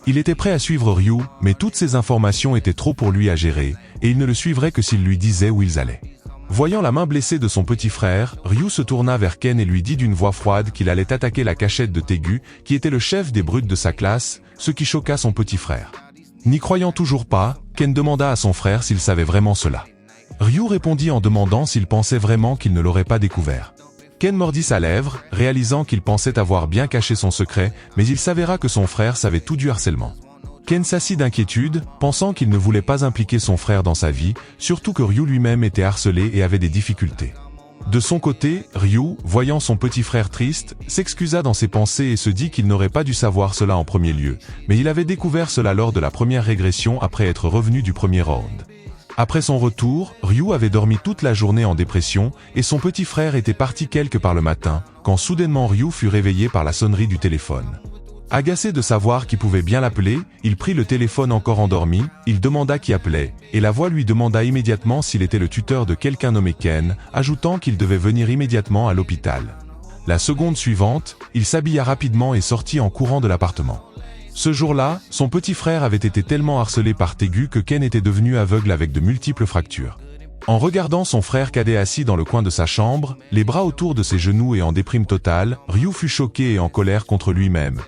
Il était prêt à suivre Ryu, mais toutes ces informations étaient trop pour lui à gérer, et il ne le suivrait que s'il lui disait où ils allaient. Voyant la main blessée de son petit frère, Ryu se tourna vers Ken et lui dit d'une voix froide qu'il allait attaquer la cachette de Tegu, qui était le chef des brutes de sa classe, ce qui choqua son petit frère. N'y croyant toujours pas, Ken demanda à son frère s'il savait vraiment cela. Ryu répondit en demandant s'il pensait vraiment qu'il ne l'aurait pas découvert. Ken mordit sa lèvre, réalisant qu'il pensait avoir bien caché son secret, mais il s'avéra que son frère savait tout du harcèlement. Ken s'assit d'inquiétude, pensant qu'il ne voulait pas impliquer son frère dans sa vie, surtout que Ryu lui-même était harcelé et avait des difficultés. De son côté, Ryu, voyant son petit frère triste, s'excusa dans ses pensées et se dit qu'il n'aurait pas dû savoir cela en premier lieu, mais il avait découvert cela lors de la première régression après être revenu du premier round. Après son retour, Ryu avait dormi toute la journée en dépression et son petit frère était parti quelque part le matin, quand soudainement Ryu fut réveillé par la sonnerie du téléphone. Agacé de savoir qui pouvait bien l'appeler, il prit le téléphone encore endormi, il demanda qui appelait, et la voix lui demanda immédiatement s'il était le tuteur de quelqu'un nommé Ken, ajoutant qu'il devait venir immédiatement à l'hôpital. La seconde suivante, il s'habilla rapidement et sortit en courant de l'appartement. Ce jour-là, son petit frère avait été tellement harcelé par Tegu que Ken était devenu aveugle avec de multiples fractures. En regardant son frère cadet assis dans le coin de sa chambre, les bras autour de ses genoux et en déprime totale, Ryu fut choqué et en colère contre lui-même.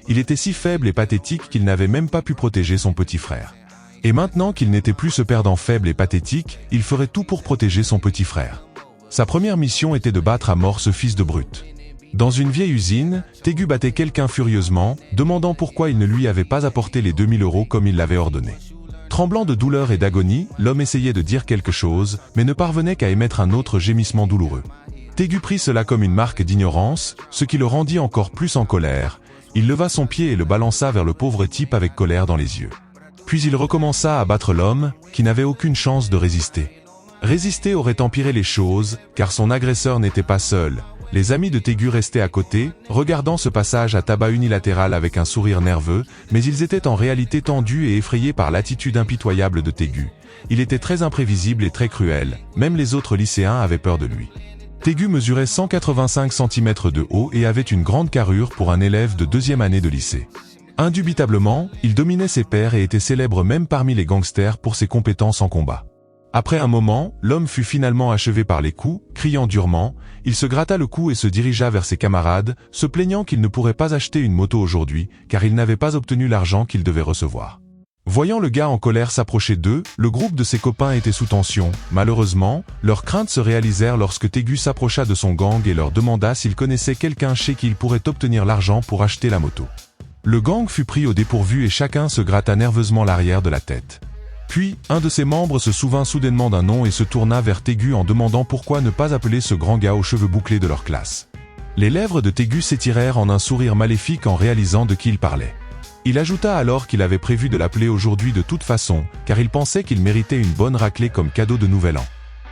Il était si faible et pathétique qu'il n'avait même pas pu protéger son petit frère. Et maintenant qu'il n'était plus ce perdant faible et pathétique, il ferait tout pour protéger son petit frère. Sa première mission était de battre à mort ce fils de brute. Dans une vieille usine, Tegu battait quelqu'un furieusement, demandant pourquoi il ne lui avait pas apporté les 2000 € comme il l'avait ordonné. Tremblant de douleur et d'agonie, l'homme essayait de dire quelque chose, mais ne parvenait qu'à émettre un autre gémissement douloureux. Tegu prit cela comme une marque d'ignorance, ce qui le rendit encore plus en colère. Il leva son pied et le balança vers le pauvre type avec colère dans les yeux. Puis il recommença à battre l'homme, qui n'avait aucune chance de résister. Résister aurait empiré les choses, car son agresseur n'était pas seul. Les amis de Tegu restaient à côté, regardant ce passage à tabac unilatéral avec un sourire nerveux, mais ils étaient en réalité tendus et effrayés par l'attitude impitoyable de Tegu. Il était très imprévisible et très cruel, même les autres lycéens avaient peur de lui. Tegu mesurait 185 cm de haut et avait une grande carrure pour un élève de deuxième année de lycée. Indubitablement, il dominait ses pairs et était célèbre même parmi les gangsters pour ses compétences en combat. Après un moment, l'homme fut finalement achevé par les coups, criant durement, il se gratta le cou et se dirigea vers ses camarades, se plaignant qu'il ne pourrait pas acheter une moto aujourd'hui, car il n'avait pas obtenu l'argent qu'il devait recevoir. Voyant le gars en colère s'approcher d'eux, le groupe de ses copains était sous tension. Malheureusement, leurs craintes se réalisèrent lorsque Tegu s'approcha de son gang et leur demanda s'ils connaissaient quelqu'un chez qui ils pourraient obtenir l'argent pour acheter la moto. Le gang fut pris au dépourvu et chacun se gratta nerveusement l'arrière de la tête. Puis, un de ses membres se souvint soudainement d'un nom et se tourna vers Tegu en demandant pourquoi ne pas appeler ce grand gars aux cheveux bouclés de leur classe. Les lèvres de Tegu s'étirèrent en un sourire maléfique en réalisant de qui il parlait. Il ajouta alors qu'il avait prévu de l'appeler aujourd'hui de toute façon, car il pensait qu'il méritait une bonne raclée comme cadeau de Nouvel An.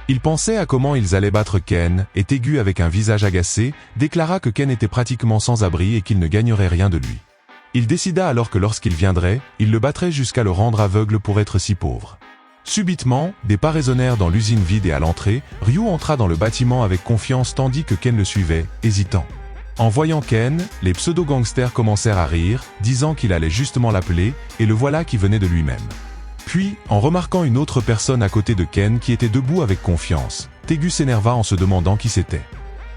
Il pensait à comment ils allaient battre Ken, et Tegu avec un visage agacé, déclara que Ken était pratiquement sans abri et qu'il ne gagnerait rien de lui. Il décida alors que lorsqu'il viendrait, il le battrait jusqu'à le rendre aveugle pour être si pauvre. Subitement, des pas résonnèrent dans l'usine vide et à l'entrée, Ryu entra dans le bâtiment avec confiance tandis que Ken le suivait, hésitant. En voyant Ken, les pseudo-gangsters commencèrent à rire, disant qu'il allait justement l'appeler, et le voilà qui venait de lui-même. Puis, en remarquant une autre personne à côté de Ken qui était debout avec confiance, Tegu s'énerva en se demandant qui c'était.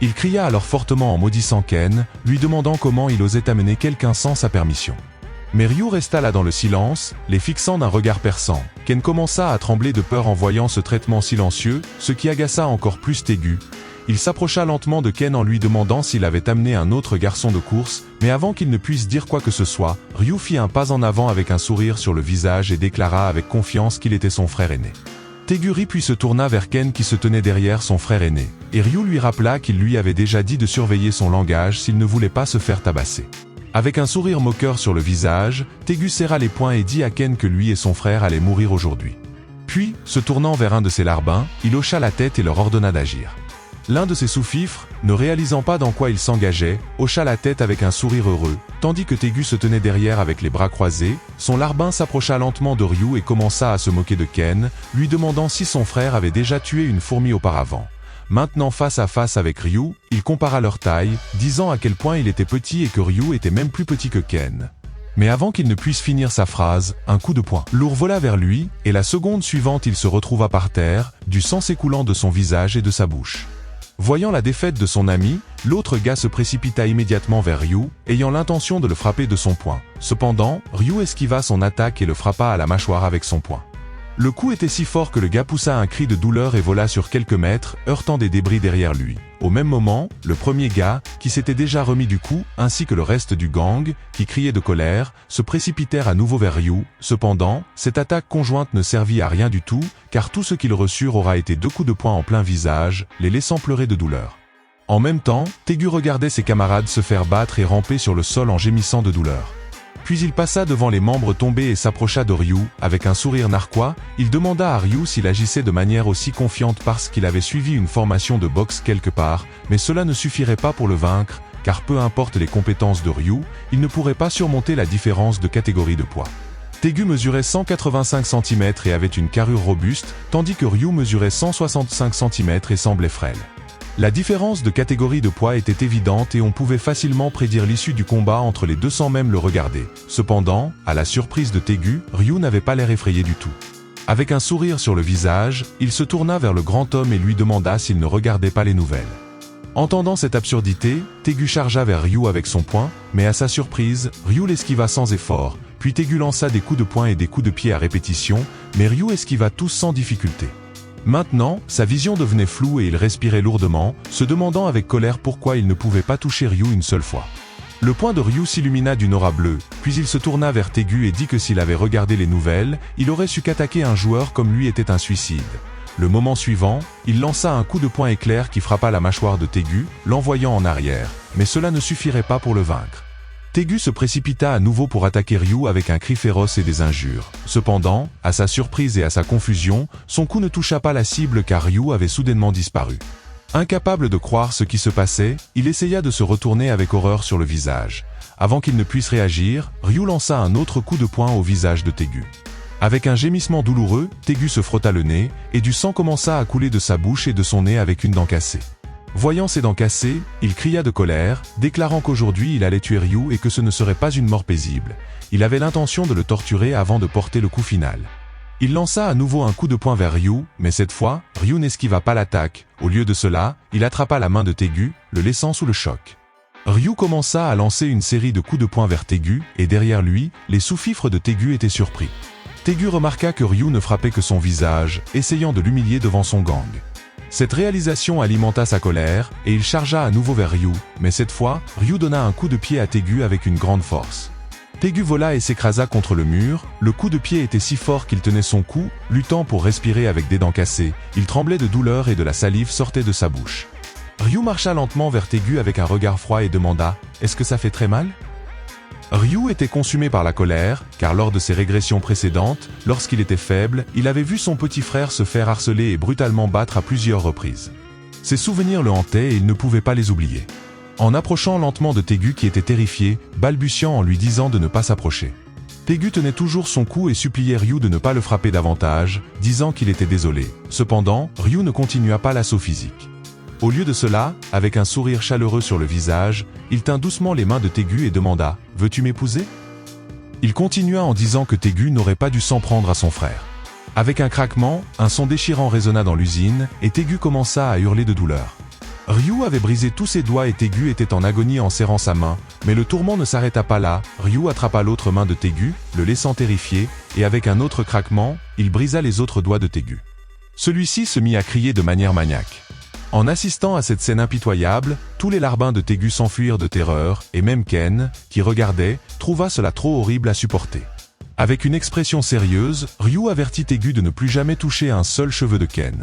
Il cria alors fortement en maudissant Ken, lui demandant comment il osait amener quelqu'un sans sa permission. Mais Ryu resta là dans le silence, les fixant d'un regard perçant. Ken commença à trembler de peur en voyant ce traitement silencieux, ce qui agaça encore plus Tegu. Il s'approcha lentement de Ken en lui demandant s'il avait amené un autre garçon de course, mais avant qu'il ne puisse dire quoi que ce soit, Ryu fit un pas en avant avec un sourire sur le visage et déclara avec confiance qu'il était son frère aîné. Tegu rit puis se tourna vers Ken qui se tenait derrière son frère aîné, et Ryu lui rappela qu'il lui avait déjà dit de surveiller son langage s'il ne voulait pas se faire tabasser. Avec un sourire moqueur sur le visage, Tegu serra les poings et dit à Ken que lui et son frère allaient mourir aujourd'hui. Puis, se tournant vers un de ses larbins, il hocha la tête et leur ordonna d'agir. L'un de ses sous-fifres, ne réalisant pas dans quoi il s'engageait, hocha la tête avec un sourire heureux, tandis que Tegu se tenait derrière avec les bras croisés, son larbin s'approcha lentement de Ryu et commença à se moquer de Ken, lui demandant si son frère avait déjà tué une fourmi auparavant. Maintenant face à face avec Ryu, il compara leur taille, disant à quel point il était petit et que Ryu était même plus petit que Ken. Mais avant qu'il ne puisse finir sa phrase, un coup de poing lourd vola vers lui, et la seconde suivante il se retrouva par terre, du sang s'écoulant de son visage et de sa bouche. Voyant la défaite de son ami, l'autre gars se précipita immédiatement vers Ryu, ayant l'intention de le frapper de son poing. Cependant, Ryu esquiva son attaque et le frappa à la mâchoire avec son poing. Le coup était si fort que le gars poussa un cri de douleur et vola sur quelques mètres, heurtant des débris derrière lui. Au même moment, le premier gars, qui s'était déjà remis du coup, ainsi que le reste du gang, qui criait de colère, se précipitèrent à nouveau vers Ryu. Cependant, cette attaque conjointe ne servit à rien du tout, car tout ce qu'ils reçurent aura été 2 coups de poing en plein visage, les laissant pleurer de douleur. En même temps, Tegu regardait ses camarades se faire battre et ramper sur le sol en gémissant de douleur. Puis il passa devant les membres tombés et s'approcha de Ryu. Avec un sourire narquois, il demanda à Ryu s'il agissait de manière aussi confiante parce qu'il avait suivi une formation de boxe quelque part, mais cela ne suffirait pas pour le vaincre, car peu importe les compétences de Ryu, il ne pourrait pas surmonter la différence de catégorie de poids. Tegu mesurait 185 cm et avait une carrure robuste, tandis que Ryu mesurait 165 cm et semblait frêle. La différence de catégorie de poids était évidente et on pouvait facilement prédire l'issue du combat entre les deux sans même le regarder. Cependant, à la surprise de Tegu, Ryu n'avait pas l'air effrayé du tout. Avec un sourire sur le visage, il se tourna vers le grand homme et lui demanda s'il ne regardait pas les nouvelles. Entendant cette absurdité, Tegu chargea vers Ryu avec son poing, mais à sa surprise, Ryu l'esquiva sans effort, puis Tegu lança des coups de poing et des coups de pied à répétition, mais Ryu esquiva tous sans difficulté. Maintenant, sa vision devenait floue et il respirait lourdement, se demandant avec colère pourquoi il ne pouvait pas toucher Ryu une seule fois. Le poing de Ryu s'illumina d'une aura bleue, puis il se tourna vers Tegu et dit que s'il avait regardé les nouvelles, il aurait su qu'attaquer un joueur comme lui était un suicide. Le moment suivant, il lança un coup de poing éclair qui frappa la mâchoire de Tegu, l'envoyant en arrière, mais cela ne suffirait pas pour le vaincre. Tegu se précipita à nouveau pour attaquer Ryu avec un cri féroce et des injures. Cependant, à sa surprise et à sa confusion, son coup ne toucha pas la cible car Ryu avait soudainement disparu. Incapable de croire ce qui se passait, il essaya de se retourner avec horreur sur le visage. Avant qu'il ne puisse réagir, Ryu lança un autre coup de poing au visage de Tegu. Avec un gémissement douloureux, Tegu se frotta le nez, et du sang commença à couler de sa bouche et de son nez avec une dent cassée. Voyant ses dents cassées, il cria de colère, déclarant qu'aujourd'hui il allait tuer Ryu et que ce ne serait pas une mort paisible. Il avait l'intention de le torturer avant de porter le coup final. Il lança à nouveau un coup de poing vers Ryu, mais cette fois, Ryu n'esquiva pas l'attaque. Au lieu de cela, il attrapa la main de Tegu, le laissant sous le choc. Ryu commença à lancer une série de coups de poing vers Tegu, et derrière lui, les sous-fifres de Tegu étaient surpris. Tegu remarqua que Ryu ne frappait que son visage, essayant de l'humilier devant son gang. Cette réalisation alimenta sa colère, et il chargea à nouveau vers Ryu, mais cette fois, Ryu donna un coup de pied à Tegu avec une grande force. Tegu vola et s'écrasa contre le mur, le coup de pied était si fort qu'il tenait son cou, luttant pour respirer avec des dents cassées, il tremblait de douleur et de la salive sortait de sa bouche. Ryu marcha lentement vers Tegu avec un regard froid et demanda « Est-ce que ça fait très mal ?» Ryu était consumé par la colère, car lors de ses régressions précédentes, lorsqu'il était faible, il avait vu son petit frère se faire harceler et brutalement battre à plusieurs reprises. Ses souvenirs le hantaient et il ne pouvait pas les oublier. En approchant lentement de Tegu qui était terrifié, balbutiant en lui disant de ne pas s'approcher. Tegu tenait toujours son cou et suppliait Ryu de ne pas le frapper davantage, disant qu'il était désolé. Cependant, Ryu ne continua pas l'assaut physique. Au lieu de cela, avec un sourire chaleureux sur le visage, il tint doucement les mains de Tegu et demanda « Veux-tu m'épouser ?» Il continua en disant que Tegu n'aurait pas dû s'en prendre à son frère. Avec un craquement, un son déchirant résonna dans l'usine, et Tegu commença à hurler de douleur. Ryu avait brisé tous ses doigts et Tegu était en agonie en serrant sa main, mais le tourment ne s'arrêta pas là, Ryu attrapa l'autre main de Tegu, le laissant terrifié, et avec un autre craquement, il brisa les autres doigts de Tegu. Celui-ci se mit à crier de manière maniaque. En assistant à cette scène impitoyable, tous les larbins de Tegu s'enfuirent de terreur, et même Ken, qui regardait, trouva cela trop horrible à supporter. Avec une expression sérieuse, Ryu avertit Tegu de ne plus jamais toucher un seul cheveu de Ken.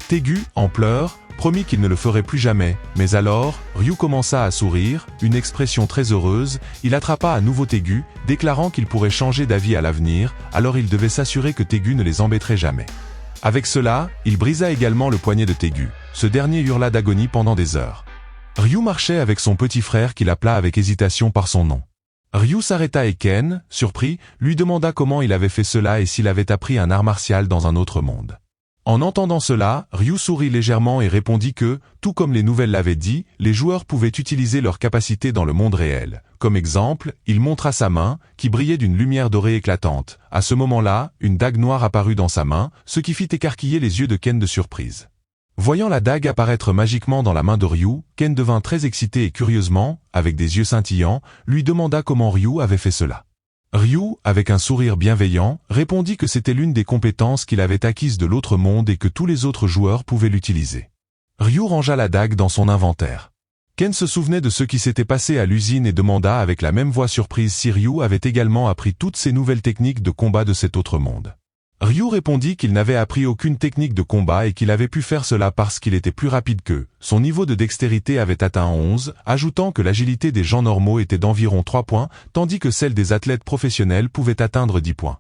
Tegu, en pleurs, promit qu'il ne le ferait plus jamais, mais alors, Ryu commença à sourire, une expression très heureuse, il attrapa à nouveau Tegu, déclarant qu'il pourrait changer d'avis à l'avenir, alors il devait s'assurer que Tegu ne les embêterait jamais. Avec cela, il brisa également le poignet de Tegu. Ce dernier hurla d'agonie pendant des heures. Ryu marchait avec son petit frère qu'il appela avec hésitation par son nom. Ryu s'arrêta et Ken, surpris, lui demanda comment il avait fait cela et s'il avait appris un art martial dans un autre monde. En entendant cela, Ryu sourit légèrement et répondit que, tout comme les nouvelles l'avaient dit, les joueurs pouvaient utiliser leurs capacités dans le monde réel. Comme exemple, il montra sa main, qui brillait d'une lumière dorée éclatante. À ce moment-là, une dague noire apparut dans sa main, ce qui fit écarquiller les yeux de Ken de surprise. Voyant la dague apparaître magiquement dans la main de Ryu, Ken devint très excité et curieusement, avec des yeux scintillants, lui demanda comment Ryu avait fait cela. Ryu, avec un sourire bienveillant, répondit que c'était l'une des compétences qu'il avait acquises de l'autre monde et que tous les autres joueurs pouvaient l'utiliser. Ryu rangea la dague dans son inventaire. Ken se souvenait de ce qui s'était passé à l'usine et demanda avec la même voix surprise si Ryu avait également appris toutes ces nouvelles techniques de combat de cet autre monde. Ryu répondit qu'il n'avait appris aucune technique de combat et qu'il avait pu faire cela parce qu'il était plus rapide qu'eux. Son niveau de dextérité avait atteint 11, ajoutant que l'agilité des gens normaux était d'environ 3 points, tandis que celle des athlètes professionnels pouvait atteindre 10 points.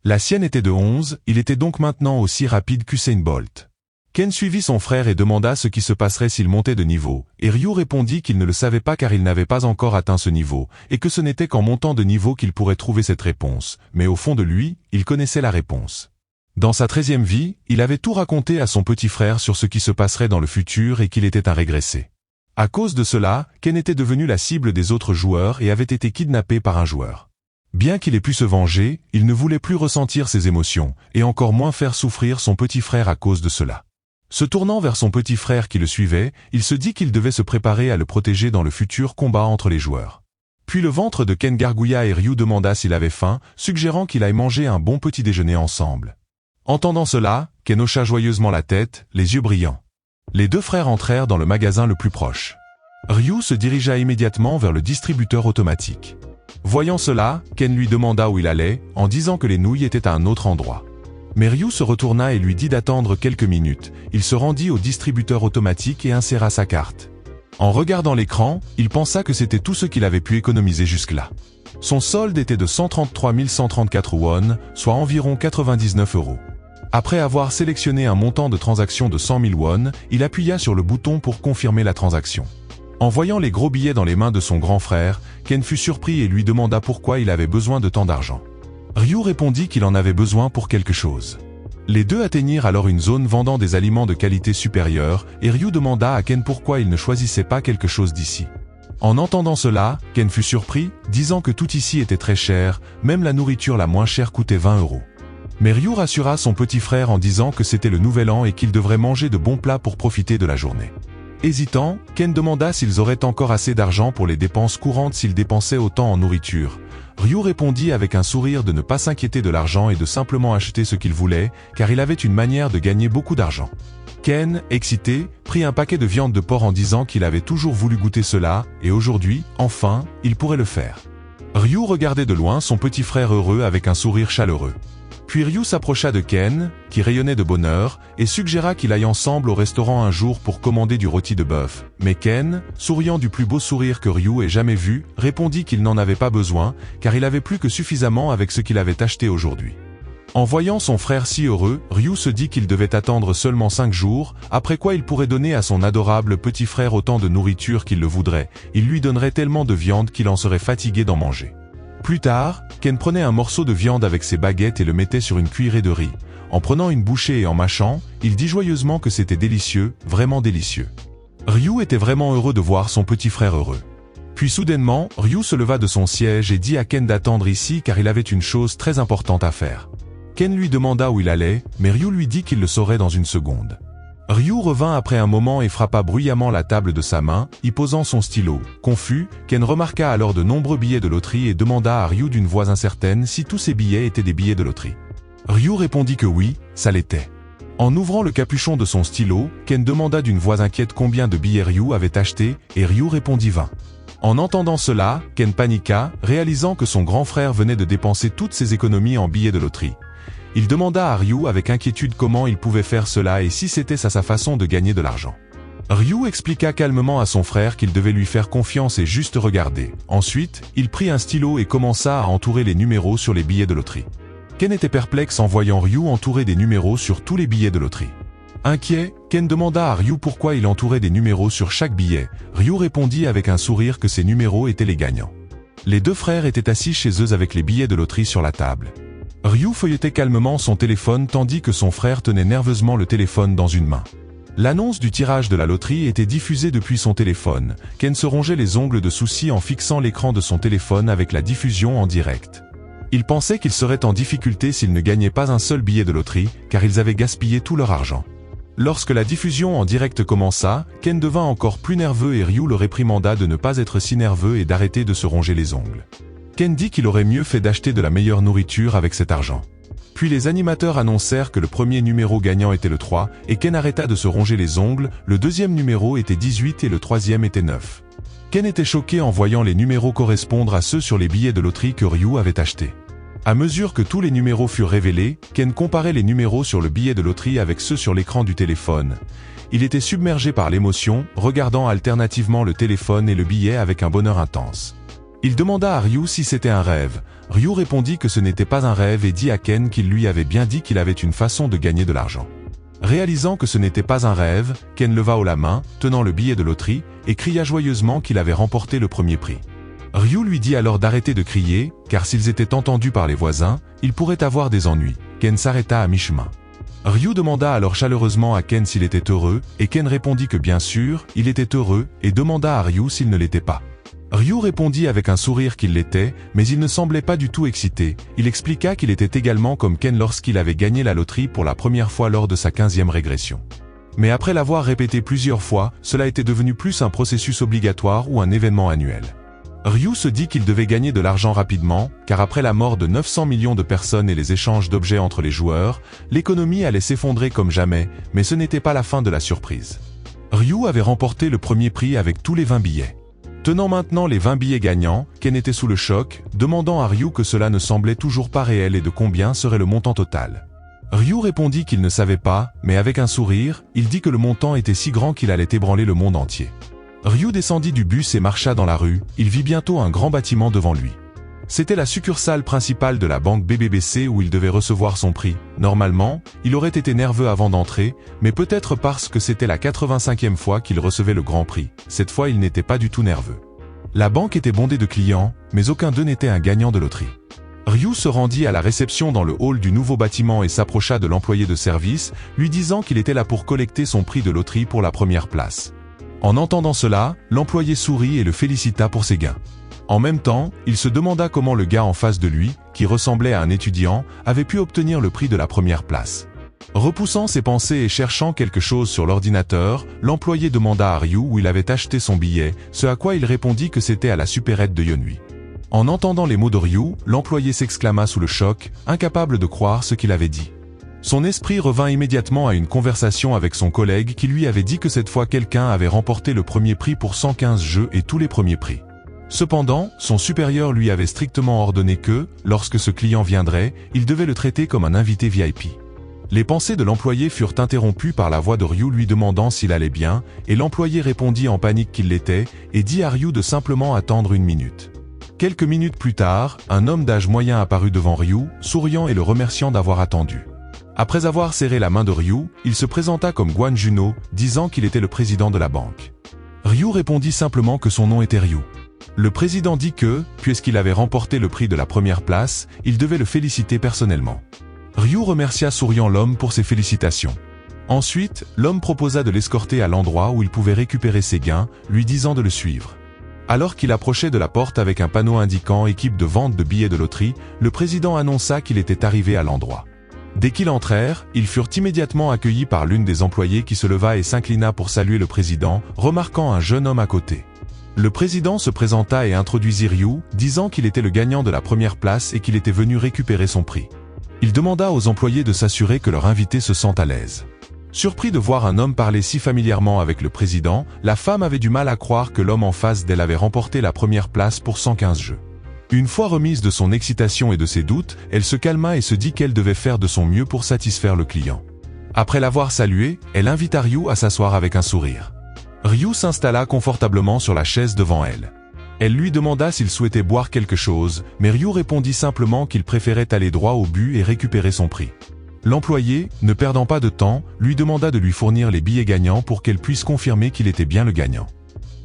La sienne était de 11, il était donc maintenant aussi rapide qu'Usain Bolt. Ken suivit son frère et demanda ce qui se passerait s'il montait de niveau, et Ryu répondit qu'il ne le savait pas car il n'avait pas encore atteint ce niveau, et que ce n'était qu'en montant de niveau qu'il pourrait trouver cette réponse, mais au fond de lui, il connaissait la réponse. Dans sa 13e vie, il avait tout raconté à son petit frère sur ce qui se passerait dans le futur et qu'il était un régressé. À cause de cela, Ken était devenu la cible des autres joueurs et avait été kidnappé par un joueur. Bien qu'il ait pu se venger, il ne voulait plus ressentir ses émotions, et encore moins faire souffrir son petit frère à cause de cela. Se tournant vers son petit frère qui le suivait, il se dit qu'il devait se préparer à le protéger dans le futur combat entre les joueurs. Puis le ventre de Ken gargouilla et Ryu demanda s'il avait faim, suggérant qu'il aille manger un bon petit déjeuner ensemble. Entendant cela, Ken hocha joyeusement la tête, les yeux brillants. Les deux frères entrèrent dans le magasin le plus proche. Ryu se dirigea immédiatement vers le distributeur automatique. Voyant cela, Ken lui demanda où il allait, en disant que les nouilles étaient à un autre endroit. Mais Ryu se retourna et lui dit d'attendre quelques minutes. Il se rendit au distributeur automatique et inséra sa carte. En regardant l'écran, il pensa que c'était tout ce qu'il avait pu économiser jusque-là. Son solde était de 133 134 won, soit environ 99 €. Après avoir sélectionné un montant de transaction de 100 000 won, il appuya sur le bouton pour confirmer la transaction. En voyant les gros billets dans les mains de son grand frère, Ken fut surpris et lui demanda pourquoi il avait besoin de tant d'argent. Ryu répondit qu'il en avait besoin pour quelque chose. Les deux atteignirent alors une zone vendant des aliments de qualité supérieure, et Ryu demanda à Ken pourquoi il ne choisissait pas quelque chose d'ici. En entendant cela, Ken fut surpris, disant que tout ici était très cher, même la nourriture la moins chère coûtait 20 €. Mais Ryu rassura son petit frère en disant que c'était le nouvel an et qu'il devrait manger de bons plats pour profiter de la journée. Hésitant, Ken demanda s'ils auraient encore assez d'argent pour les dépenses courantes s'ils dépensaient autant en nourriture. Ryu répondit avec un sourire de ne pas s'inquiéter de l'argent et de simplement acheter ce qu'il voulait, car il avait une manière de gagner beaucoup d'argent. Ken, excité, prit un paquet de viande de porc en disant qu'il avait toujours voulu goûter cela, et aujourd'hui, enfin, il pourrait le faire. Ryu regardait de loin son petit frère heureux avec un sourire chaleureux. Puis Ryu s'approcha de Ken, qui rayonnait de bonheur, et suggéra qu'il aille ensemble au restaurant un jour pour commander du rôti de bœuf. Mais Ken, souriant du plus beau sourire que Ryu ait jamais vu, répondit qu'il n'en avait pas besoin, car il avait plus que suffisamment avec ce qu'il avait acheté aujourd'hui. En voyant son frère si heureux, Ryu se dit qu'il devait attendre seulement 5 jours, après quoi il pourrait donner à son adorable petit frère autant de nourriture qu'il le voudrait. Il lui donnerait tellement de viande qu'il en serait fatigué d'en manger. Plus tard, Ken prenait un morceau de viande avec ses baguettes et le mettait sur une cuillerée de riz. En prenant une bouchée et en mâchant, il dit joyeusement que c'était délicieux, vraiment délicieux. Ryu était vraiment heureux de voir son petit frère heureux. Puis soudainement, Ryu se leva de son siège et dit à Ken d'attendre ici car il avait une chose très importante à faire. Ken lui demanda où il allait, mais Ryu lui dit qu'il le saurait dans une seconde. Ryu revint après un moment et frappa bruyamment la table de sa main, y posant son stylo. Confus, Ken remarqua alors de nombreux billets de loterie et demanda à Ryu d'une voix incertaine si tous ces billets étaient des billets de loterie. Ryu répondit que oui, ça l'était. En ouvrant le capuchon de son stylo, Ken demanda d'une voix inquiète combien de billets Ryu avait acheté, et Ryu répondit 20. En entendant cela, Ken paniqua, réalisant que son grand frère venait de dépenser toutes ses économies en billets de loterie. Il demanda à Ryu avec inquiétude comment il pouvait faire cela et si c'était sa façon de gagner de l'argent. Ryu expliqua calmement à son frère qu'il devait lui faire confiance et juste regarder. Ensuite, il prit un stylo et commença à entourer les numéros sur les billets de loterie. Ken était perplexe en voyant Ryu entourer des numéros sur tous les billets de loterie. Inquiet, Ken demanda à Ryu pourquoi il entourait des numéros sur chaque billet. Ryu répondit avec un sourire que ces numéros étaient les gagnants. Les deux frères étaient assis chez eux avec les billets de loterie sur la table. Ryu feuilletait calmement son téléphone tandis que son frère tenait nerveusement le téléphone dans une main. L'annonce du tirage de la loterie était diffusée depuis son téléphone. Ken se rongeait les ongles de souci en fixant l'écran de son téléphone avec la diffusion en direct. Il pensait qu'ils seraient en difficulté s'ils ne gagnaient pas un seul billet de loterie, car ils avaient gaspillé tout leur argent. Lorsque la diffusion en direct commença, Ken devint encore plus nerveux et Ryu le réprimanda de ne pas être si nerveux et d'arrêter de se ronger les ongles. Ken dit qu'il aurait mieux fait d'acheter de la meilleure nourriture avec cet argent. Puis les animateurs annoncèrent que le premier numéro gagnant était le 3, et Ken arrêta de se ronger les ongles, le deuxième numéro était 18 et le troisième était 9. Ken était choqué en voyant les numéros correspondre à ceux sur les billets de loterie que Ryu avait achetés. À mesure que tous les numéros furent révélés, Ken comparait les numéros sur le billet de loterie avec ceux sur l'écran du téléphone. Il était submergé par l'émotion, regardant alternativement le téléphone et le billet avec un bonheur intense. Il demanda à Ryu si c'était un rêve. Ryu répondit que ce n'était pas un rêve et dit à Ken qu'il lui avait bien dit qu'il avait une façon de gagner de l'argent. Réalisant que ce n'était pas un rêve, Ken leva haut la main, tenant le billet de loterie, et cria joyeusement qu'il avait remporté le premier prix. Ryu lui dit alors d'arrêter de crier, car s'ils étaient entendus par les voisins, ils pourraient avoir des ennuis. Ken s'arrêta à mi-chemin. Ryu demanda alors chaleureusement à Ken s'il était heureux, et Ken répondit que bien sûr, il était heureux, et demanda à Ryu s'il ne l'était pas. Ryu répondit avec un sourire qu'il l'était, mais il ne semblait pas du tout excité. Il expliqua qu'il était également comme Ken lorsqu'il avait gagné la loterie pour la première fois lors de sa 15e régression. Mais après l'avoir répété plusieurs fois, cela était devenu plus un processus obligatoire ou un événement annuel. Ryu se dit qu'il devait gagner de l'argent rapidement, car après la mort de 900 millions de personnes et les échanges d'objets entre les joueurs, l'économie allait s'effondrer comme jamais, mais ce n'était pas la fin de la surprise. Ryu avait remporté le premier prix avec tous les 20 billets. Tenant maintenant les 20 billets gagnants, Ken était sous le choc, demandant à Ryu que cela ne semblait toujours pas réel et de combien serait le montant total. Ryu répondit qu'il ne savait pas, mais avec un sourire, il dit que le montant était si grand qu'il allait ébranler le monde entier. Ryu descendit du bus et marcha dans la rue, il vit bientôt un grand bâtiment devant lui. C'était la succursale principale de la banque BBBC où il devait recevoir son prix. Normalement, il aurait été nerveux avant d'entrer, mais peut-être parce que c'était la 85e fois qu'il recevait le grand prix. Cette fois, il n'était pas du tout nerveux. La banque était bondée de clients, mais aucun d'eux n'était un gagnant de loterie. Ryu se rendit à la réception dans le hall du nouveau bâtiment et s'approcha de l'employé de service, lui disant qu'il était là pour collecter son prix de loterie pour la première place. En entendant cela, l'employé sourit et le félicita pour ses gains. En même temps, il se demanda comment le gars en face de lui, qui ressemblait à un étudiant, avait pu obtenir le prix de la première place. Repoussant ses pensées et cherchant quelque chose sur l'ordinateur, l'employé demanda à Ryu où il avait acheté son billet, ce à quoi il répondit que c'était à la supérette de Yonhui. En entendant les mots de Ryu, l'employé s'exclama sous le choc, incapable de croire ce qu'il avait dit. Son esprit revint immédiatement à une conversation avec son collègue qui lui avait dit que cette fois quelqu'un avait remporté le premier prix pour 115 jeux et tous les premiers prix. Cependant, son supérieur lui avait strictement ordonné que, lorsque ce client viendrait, il devait le traiter comme un invité VIP. Les pensées de l'employé furent interrompues par la voix de Ryu lui demandant s'il allait bien, et l'employé répondit en panique qu'il l'était, et dit à Ryu de simplement attendre 1 minute. Quelques minutes plus tard, un homme d'âge moyen apparut devant Ryu, souriant et le remerciant d'avoir attendu. Après avoir serré la main de Ryu, il se présenta comme Guan Juno, disant qu'il était le président de la banque. Ryu répondit simplement que son nom était Ryu. Le président dit que, puisqu'il avait remporté le prix de la première place, il devait le féliciter personnellement. Ryu remercia souriant l'homme pour ses félicitations. Ensuite, l'homme proposa de l'escorter à l'endroit où il pouvait récupérer ses gains, lui disant de le suivre. Alors qu'il approchait de la porte avec un panneau indiquant « Équipe de vente de billets de loterie », le président annonça qu'il était arrivé à l'endroit. Dès qu'ils entrèrent, ils furent immédiatement accueillis par l'une des employées qui se leva et s'inclina pour saluer le président, remarquant un jeune homme à côté. Le président se présenta et introduisit Ryu, disant qu'il était le gagnant de la première place et qu'il était venu récupérer son prix. Il demanda aux employés de s'assurer que leur invité se sent à l'aise. Surpris de voir un homme parler si familièrement avec le président, la femme avait du mal à croire que l'homme en face d'elle avait remporté la première place pour 115 jeux. Une fois remise de son excitation et de ses doutes, elle se calma et se dit qu'elle devait faire de son mieux pour satisfaire le client. Après l'avoir salué, elle invita Ryu à s'asseoir avec un sourire. Ryu s'installa confortablement sur la chaise devant elle. Elle lui demanda s'il souhaitait boire quelque chose, mais Ryu répondit simplement qu'il préférait aller droit au but et récupérer son prix. L'employé, ne perdant pas de temps, lui demanda de lui fournir les billets gagnants pour qu'elle puisse confirmer qu'il était bien le gagnant.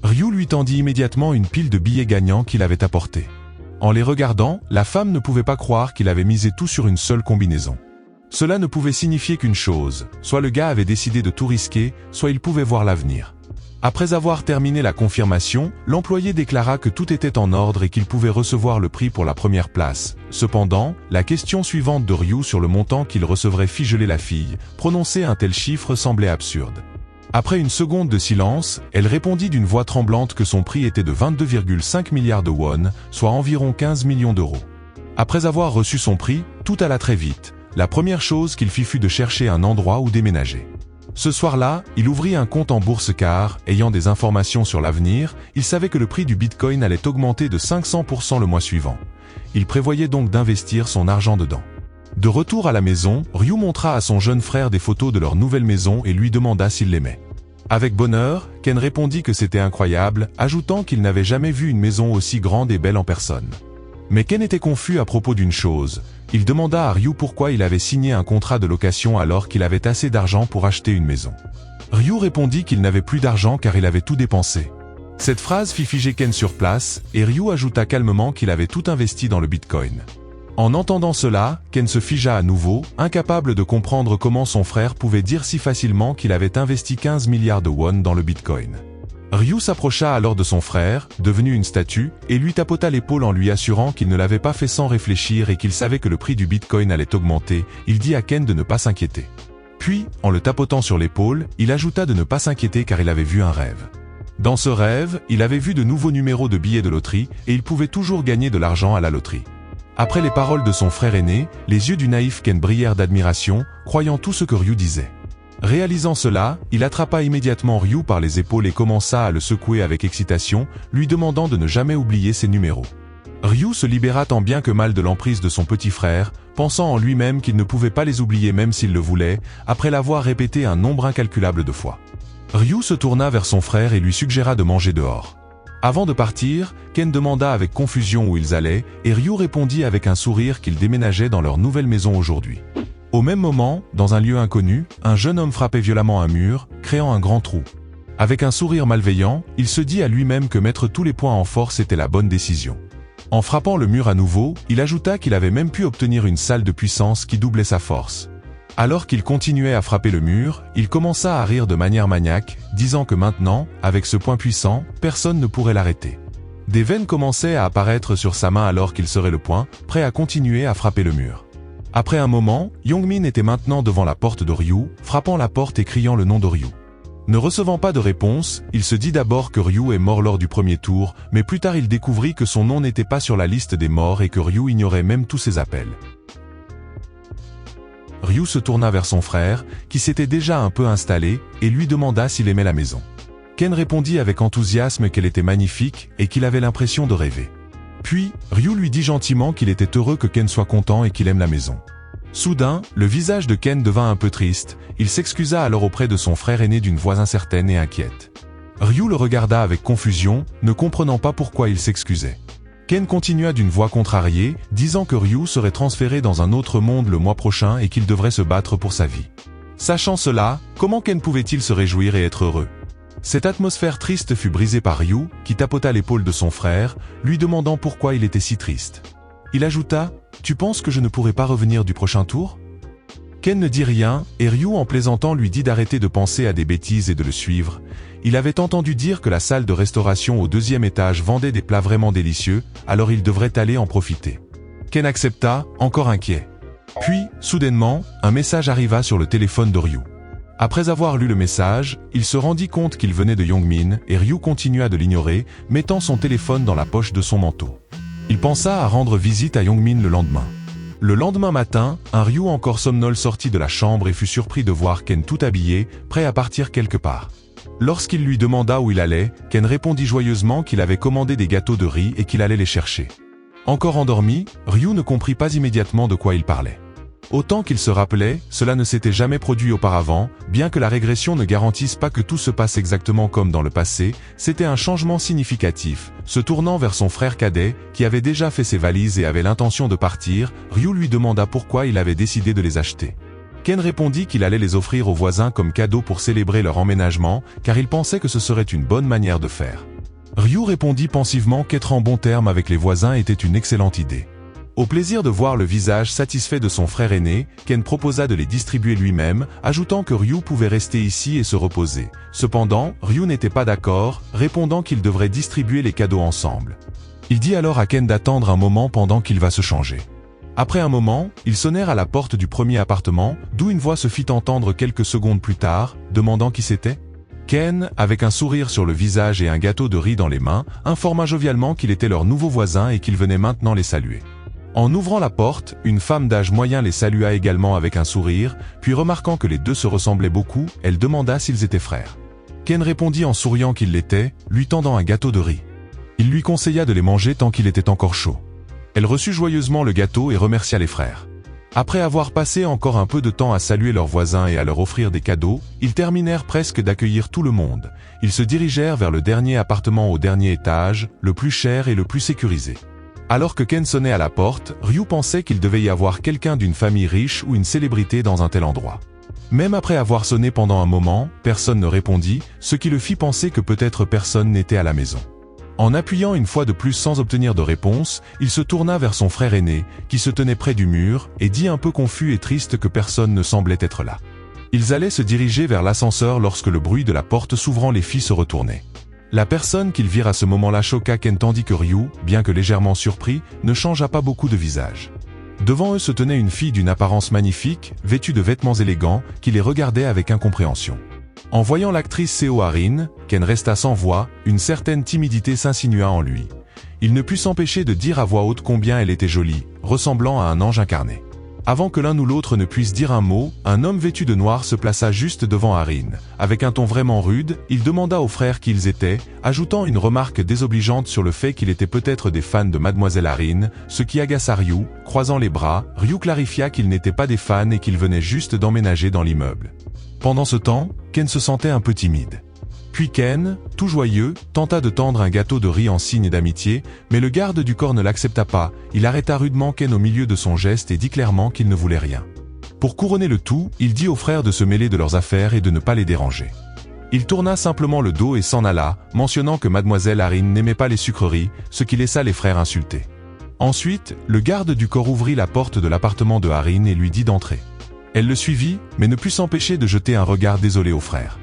Ryu lui tendit immédiatement une pile de billets gagnants qu'il avait apportés. En les regardant, la femme ne pouvait pas croire qu'il avait misé tout sur une seule combinaison. Cela ne pouvait signifier qu'une chose, soit le gars avait décidé de tout risquer, soit il pouvait voir l'avenir. Après avoir terminé la confirmation, l'employé déclara que tout était en ordre et qu'il pouvait recevoir le prix pour la première place. Cependant, la question suivante de Ryu sur le montant qu'il recevrait fit geler la fille. Prononcer un tel chiffre semblait absurde. Après une seconde de silence, elle répondit d'une voix tremblante que son prix était de 22,5 milliards de won, soit environ 15 millions d'euros. Après avoir reçu son prix, tout alla très vite. la première chose qu'il fit fut de chercher un endroit où déménager. Ce soir-là, il ouvrit un compte en bourse car, ayant des informations sur l'avenir, il savait que le prix du Bitcoin allait augmenter de 500% le mois suivant. Il prévoyait donc d'investir son argent dedans. De retour à la maison, Ryu montra à son jeune frère des photos de leur nouvelle maison et lui demanda s'il l'aimait. Avec bonheur, Ken répondit que c'était incroyable, ajoutant qu'il n'avait jamais vu une maison aussi grande et belle en personne. Mais Ken était confus à propos d'une chose. Il demanda à Ryu pourquoi il avait signé un contrat de location alors qu'il avait assez d'argent pour acheter une maison. Ryu répondit qu'il n'avait plus d'argent car il avait tout dépensé. Cette phrase fit figer Ken sur place, et Ryu ajouta calmement qu'il avait tout investi dans le Bitcoin. En entendant cela, Ken se figea à nouveau, incapable de comprendre comment son frère pouvait dire si facilement qu'il avait investi 15 milliards de won dans le Bitcoin. Ryu s'approcha alors de son frère, devenu une statue, et lui tapota l'épaule en lui assurant qu'il ne l'avait pas fait sans réfléchir et qu'il savait que le prix du Bitcoin allait augmenter. Il dit à Ken de ne pas s'inquiéter. Puis, en le tapotant sur l'épaule, il ajouta de ne pas s'inquiéter car il avait vu un rêve. Dans ce rêve, il avait vu de nouveaux numéros de billets de loterie et il pouvait toujours gagner de l'argent à la loterie. Après les paroles de son frère aîné, les yeux du naïf Ken brillèrent d'admiration, croyant tout ce que Ryu disait. Réalisant cela, il attrapa immédiatement Ryu par les épaules et commença à le secouer avec excitation, lui demandant de ne jamais oublier ses numéros. Ryu se libéra tant bien que mal de l'emprise de son petit frère, pensant en lui-même qu'il ne pouvait pas les oublier même s'il le voulait, après l'avoir répété un nombre incalculable de fois. Ryu se tourna vers son frère et lui suggéra de manger dehors. Avant de partir, Ken demanda avec confusion où ils allaient, et Ryu répondit avec un sourire qu'ils déménageaient dans leur nouvelle maison aujourd'hui. Au même moment, dans un lieu inconnu, un jeune homme frappait violemment un mur, créant un grand trou. Avec un sourire malveillant, il se dit à lui-même que mettre tous les points en force était la bonne décision. En frappant le mur à nouveau, il ajouta qu'il avait même pu obtenir une salle de puissance qui doublait sa force. Alors qu'il continuait à frapper le mur, il commença à rire de manière maniaque, disant que maintenant, avec ce point puissant, personne ne pourrait l'arrêter. Des veines commençaient à apparaître sur sa main alors qu'il serrait le poing, prêt à continuer à frapper le mur. Après un moment, Youngmin était maintenant devant la porte de Ryu, frappant la porte et criant le nom de Ryu. Ne recevant pas de réponse, il se dit d'abord que Ryu est mort lors du premier tour, mais plus tard il découvrit que son nom n'était pas sur la liste des morts et que Ryu ignorait même tous ses appels. Ryu se tourna vers son frère, qui s'était déjà un peu installé, et lui demanda s'il aimait la maison. Ken répondit avec enthousiasme qu'elle était magnifique et qu'il avait l'impression de rêver. Puis, Ryu lui dit gentiment qu'il était heureux que Ken soit content et qu'il aime la maison. Soudain, le visage de Ken devint un peu triste, il s'excusa alors auprès de son frère aîné d'une voix incertaine et inquiète. Ryu le regarda avec confusion, ne comprenant pas pourquoi il s'excusait. Ken continua d'une voix contrariée, disant que Ryu serait transféré dans un autre monde le mois prochain et qu'il devrait se battre pour sa vie. Sachant cela, comment Ken pouvait-il se réjouir et être heureux ? Cette atmosphère triste fut brisée par Ryu, qui tapota l'épaule de son frère, lui demandant pourquoi il était si triste. Il ajouta « Tu penses que je ne pourrai pas revenir du prochain tour ?» Ken ne dit rien, et Ryu en plaisantant lui dit d'arrêter de penser à des bêtises et de le suivre. Il avait entendu dire que la salle de restauration au 2e étage vendait des plats vraiment délicieux, alors il devrait aller en profiter. Ken accepta, encore inquiet. Puis, soudainement, un message arriva sur le téléphone de Ryu. Après avoir lu le message, il se rendit compte qu'il venait de Youngmin, et Ryu continua de l'ignorer, mettant son téléphone dans la poche de son manteau. Il pensa à rendre visite à Youngmin le lendemain. Le lendemain matin, un Ryu encore somnole sortit de la chambre et fut surpris de voir Ken tout habillé, prêt à partir quelque part. Lorsqu'il lui demanda où il allait, Ken répondit joyeusement qu'il avait commandé des gâteaux de riz et qu'il allait les chercher. Encore endormi, Ryu ne comprit pas immédiatement de quoi il parlait. Autant qu'il se rappelait, cela ne s'était jamais produit auparavant, bien que la régression ne garantisse pas que tout se passe exactement comme dans le passé, c'était un changement significatif. Se tournant vers son frère cadet, qui avait déjà fait ses valises et avait l'intention de partir, Ryu lui demanda pourquoi il avait décidé de les acheter. Ken répondit qu'il allait les offrir aux voisins comme cadeau pour célébrer leur emménagement, car il pensait que ce serait une bonne manière de faire. Ryu répondit pensivement qu'être en bon terme avec les voisins était une excellente idée. Au plaisir de voir le visage satisfait de son frère aîné, Ken proposa de les distribuer lui-même, ajoutant que Ryu pouvait rester ici et se reposer. Cependant, Ryu n'était pas d'accord, répondant qu'ils devraient distribuer les cadeaux ensemble. Il dit alors à Ken d'attendre un moment pendant qu'il va se changer. Après un moment, ils sonnèrent à la porte du premier appartement, d'où une voix se fit entendre quelques secondes plus tard, demandant qui c'était. Ken, avec un sourire sur le visage et un gâteau de riz dans les mains, informa jovialement qu'il était leur nouveau voisin et qu'il venait maintenant les saluer. En ouvrant la porte, une femme d'âge moyen les salua également avec un sourire, puis remarquant que les deux se ressemblaient beaucoup, elle demanda s'ils étaient frères. Ken répondit en souriant qu'il l'était, lui tendant un gâteau de riz. Il lui conseilla de les manger tant qu'il était encore chaud. Elle reçut joyeusement le gâteau et remercia les frères. Après avoir passé encore un peu de temps à saluer leurs voisins et à leur offrir des cadeaux, ils terminèrent presque d'accueillir tout le monde. Ils se dirigèrent vers le dernier appartement au dernier étage, le plus cher et le plus sécurisé. Alors que Ken sonnait à la porte, Ryu pensait qu'il devait y avoir quelqu'un d'une famille riche ou une célébrité dans un tel endroit. Même après avoir sonné pendant un moment, personne ne répondit, ce qui le fit penser que peut-être personne n'était à la maison. En appuyant une fois de plus sans obtenir de réponse, il se tourna vers son frère aîné, qui se tenait près du mur, et dit un peu confus et triste que personne ne semblait être là. Ils allaient se diriger vers l'ascenseur lorsque le bruit de la porte s'ouvrant les fit se retourner. La personne qu'ils virent à ce moment-là choqua Ken tandis que Ryu, bien que légèrement surpris, ne changea pas beaucoup de visage. Devant eux se tenait une fille d'une apparence magnifique, vêtue de vêtements élégants, qui les regardait avec incompréhension. En voyant l'actrice Seo Harin, Ken resta sans voix, une certaine timidité s'insinua en lui. Il ne put s'empêcher de dire à voix haute combien elle était jolie, ressemblant à un ange incarné. Avant que l'un ou l'autre ne puisse dire un mot, un homme vêtu de noir se plaça juste devant Harin. Avec un ton vraiment rude, il demanda aux frères qui ils étaient, ajoutant une remarque désobligeante sur le fait qu'il était peut-être des fans de Mademoiselle Harin, ce qui agaça Ryu. Croisant les bras, Ryu clarifia qu'ils n'étaient pas des fans et qu'ils venaient juste d'emménager dans l'immeuble. Pendant ce temps, Ken se sentait un peu timide. Puis Ken, tout joyeux, tenta de tendre un gâteau de riz en signe d'amitié, mais le garde du corps ne l'accepta pas. Il arrêta rudement Ken au milieu de son geste et dit clairement qu'il ne voulait rien. Pour couronner le tout, il dit aux frères de se mêler de leurs affaires et de ne pas les déranger. Il tourna simplement le dos et s'en alla, mentionnant que Mademoiselle Harin n'aimait pas les sucreries, ce qui laissa les frères insultés. Ensuite, le garde du corps ouvrit la porte de l'appartement de Harin et lui dit d'entrer. Elle le suivit, mais ne put s'empêcher de jeter un regard désolé aux frères.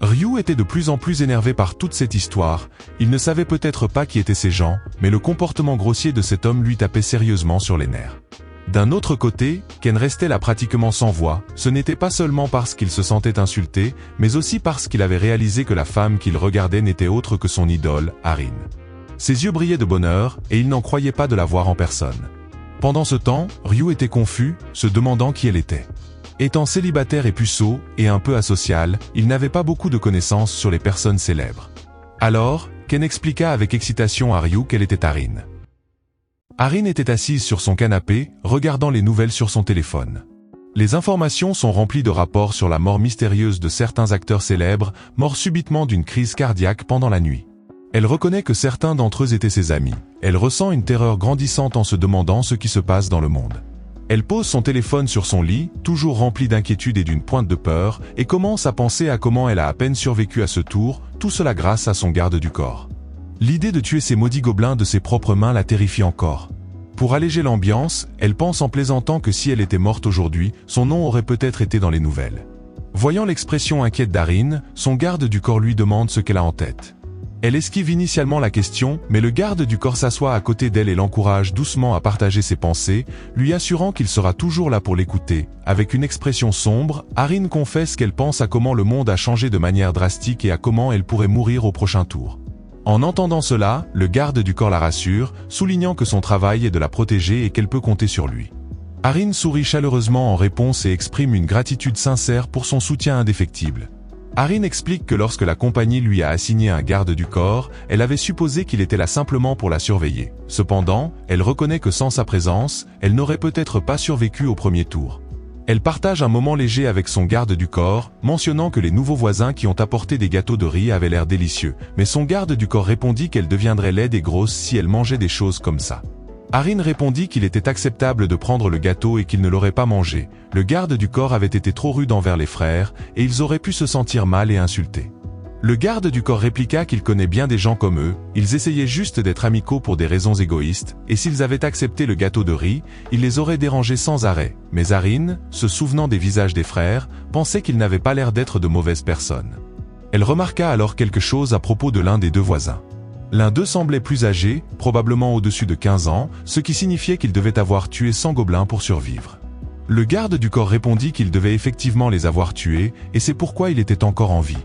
Ryu était de plus en plus énervé par toute cette histoire. Il ne savait peut-être pas qui étaient ces gens, mais le comportement grossier de cet homme lui tapait sérieusement sur les nerfs. D'un autre côté, Ken restait là pratiquement sans voix. Ce n'était pas seulement parce qu'il se sentait insulté, mais aussi parce qu'il avait réalisé que la femme qu'il regardait n'était autre que son idole, Harin. Ses yeux brillaient de bonheur, et il n'en croyait pas de la voir en personne. Pendant ce temps, Ryu était confus, se demandant qui elle était. Étant célibataire et puceau, et un peu asocial, il n'avait pas beaucoup de connaissances sur les personnes célèbres. Alors, Ken expliqua avec excitation à Ryu qu'elle était Harin. Harin était assise sur son canapé, regardant les nouvelles sur son téléphone. Les informations sont remplies de rapports sur la mort mystérieuse de certains acteurs célèbres, morts subitement d'une crise cardiaque pendant la nuit. Elle reconnaît que certains d'entre eux étaient ses amis. Elle ressent une terreur grandissante en se demandant ce qui se passe dans le monde. Elle pose son téléphone sur son lit, toujours rempli d'inquiétude et d'une pointe de peur, et commence à penser à comment elle a à peine survécu à ce tour, tout cela grâce à son garde du corps. L'idée de tuer ces maudits gobelins de ses propres mains la terrifie encore. Pour alléger l'ambiance, elle pense en plaisantant que si elle était morte aujourd'hui, son nom aurait peut-être été dans les nouvelles. Voyant l'expression inquiète d'Harin, son garde du corps lui demande ce qu'elle a en tête. Elle esquive initialement la question, mais le garde du corps s'assoit à côté d'elle et l'encourage doucement à partager ses pensées, lui assurant qu'il sera toujours là pour l'écouter. Avec une expression sombre, Harin confesse qu'elle pense à comment le monde a changé de manière drastique et à comment elle pourrait mourir au prochain tour. En entendant cela, le garde du corps la rassure, soulignant que son travail est de la protéger et qu'elle peut compter sur lui. Harin sourit chaleureusement en réponse et exprime une gratitude sincère pour son soutien indéfectible. Harin explique que lorsque la compagnie lui a assigné un garde du corps, elle avait supposé qu'il était là simplement pour la surveiller. Cependant, elle reconnaît que sans sa présence, elle n'aurait peut-être pas survécu au premier tour. Elle partage un moment léger avec son garde du corps, mentionnant que les nouveaux voisins qui ont apporté des gâteaux de riz avaient l'air délicieux, mais son garde du corps répondit qu'elle deviendrait laide et grosse si elle mangeait des choses comme ça. Harin répondit qu'il était acceptable de prendre le gâteau et qu'il ne l'aurait pas mangé. Le garde du corps avait été trop rude envers les frères, et ils auraient pu se sentir mal et insultés. Le garde du corps répliqua qu'il connaît bien des gens comme eux, ils essayaient juste d'être amicaux pour des raisons égoïstes, et s'ils avaient accepté le gâteau de riz, il les aurait dérangés sans arrêt. Mais Harin, se souvenant des visages des frères, pensait qu'ils n'avaient pas l'air d'être de mauvaises personnes. Elle remarqua alors quelque chose à propos de l'un des deux voisins. L'un d'eux semblait plus âgé, probablement au-dessus de 15 ans, ce qui signifiait qu'il devait avoir tué 100 gobelins pour survivre. Le garde du corps répondit qu'il devait effectivement les avoir tués, et c'est pourquoi il était encore en vie.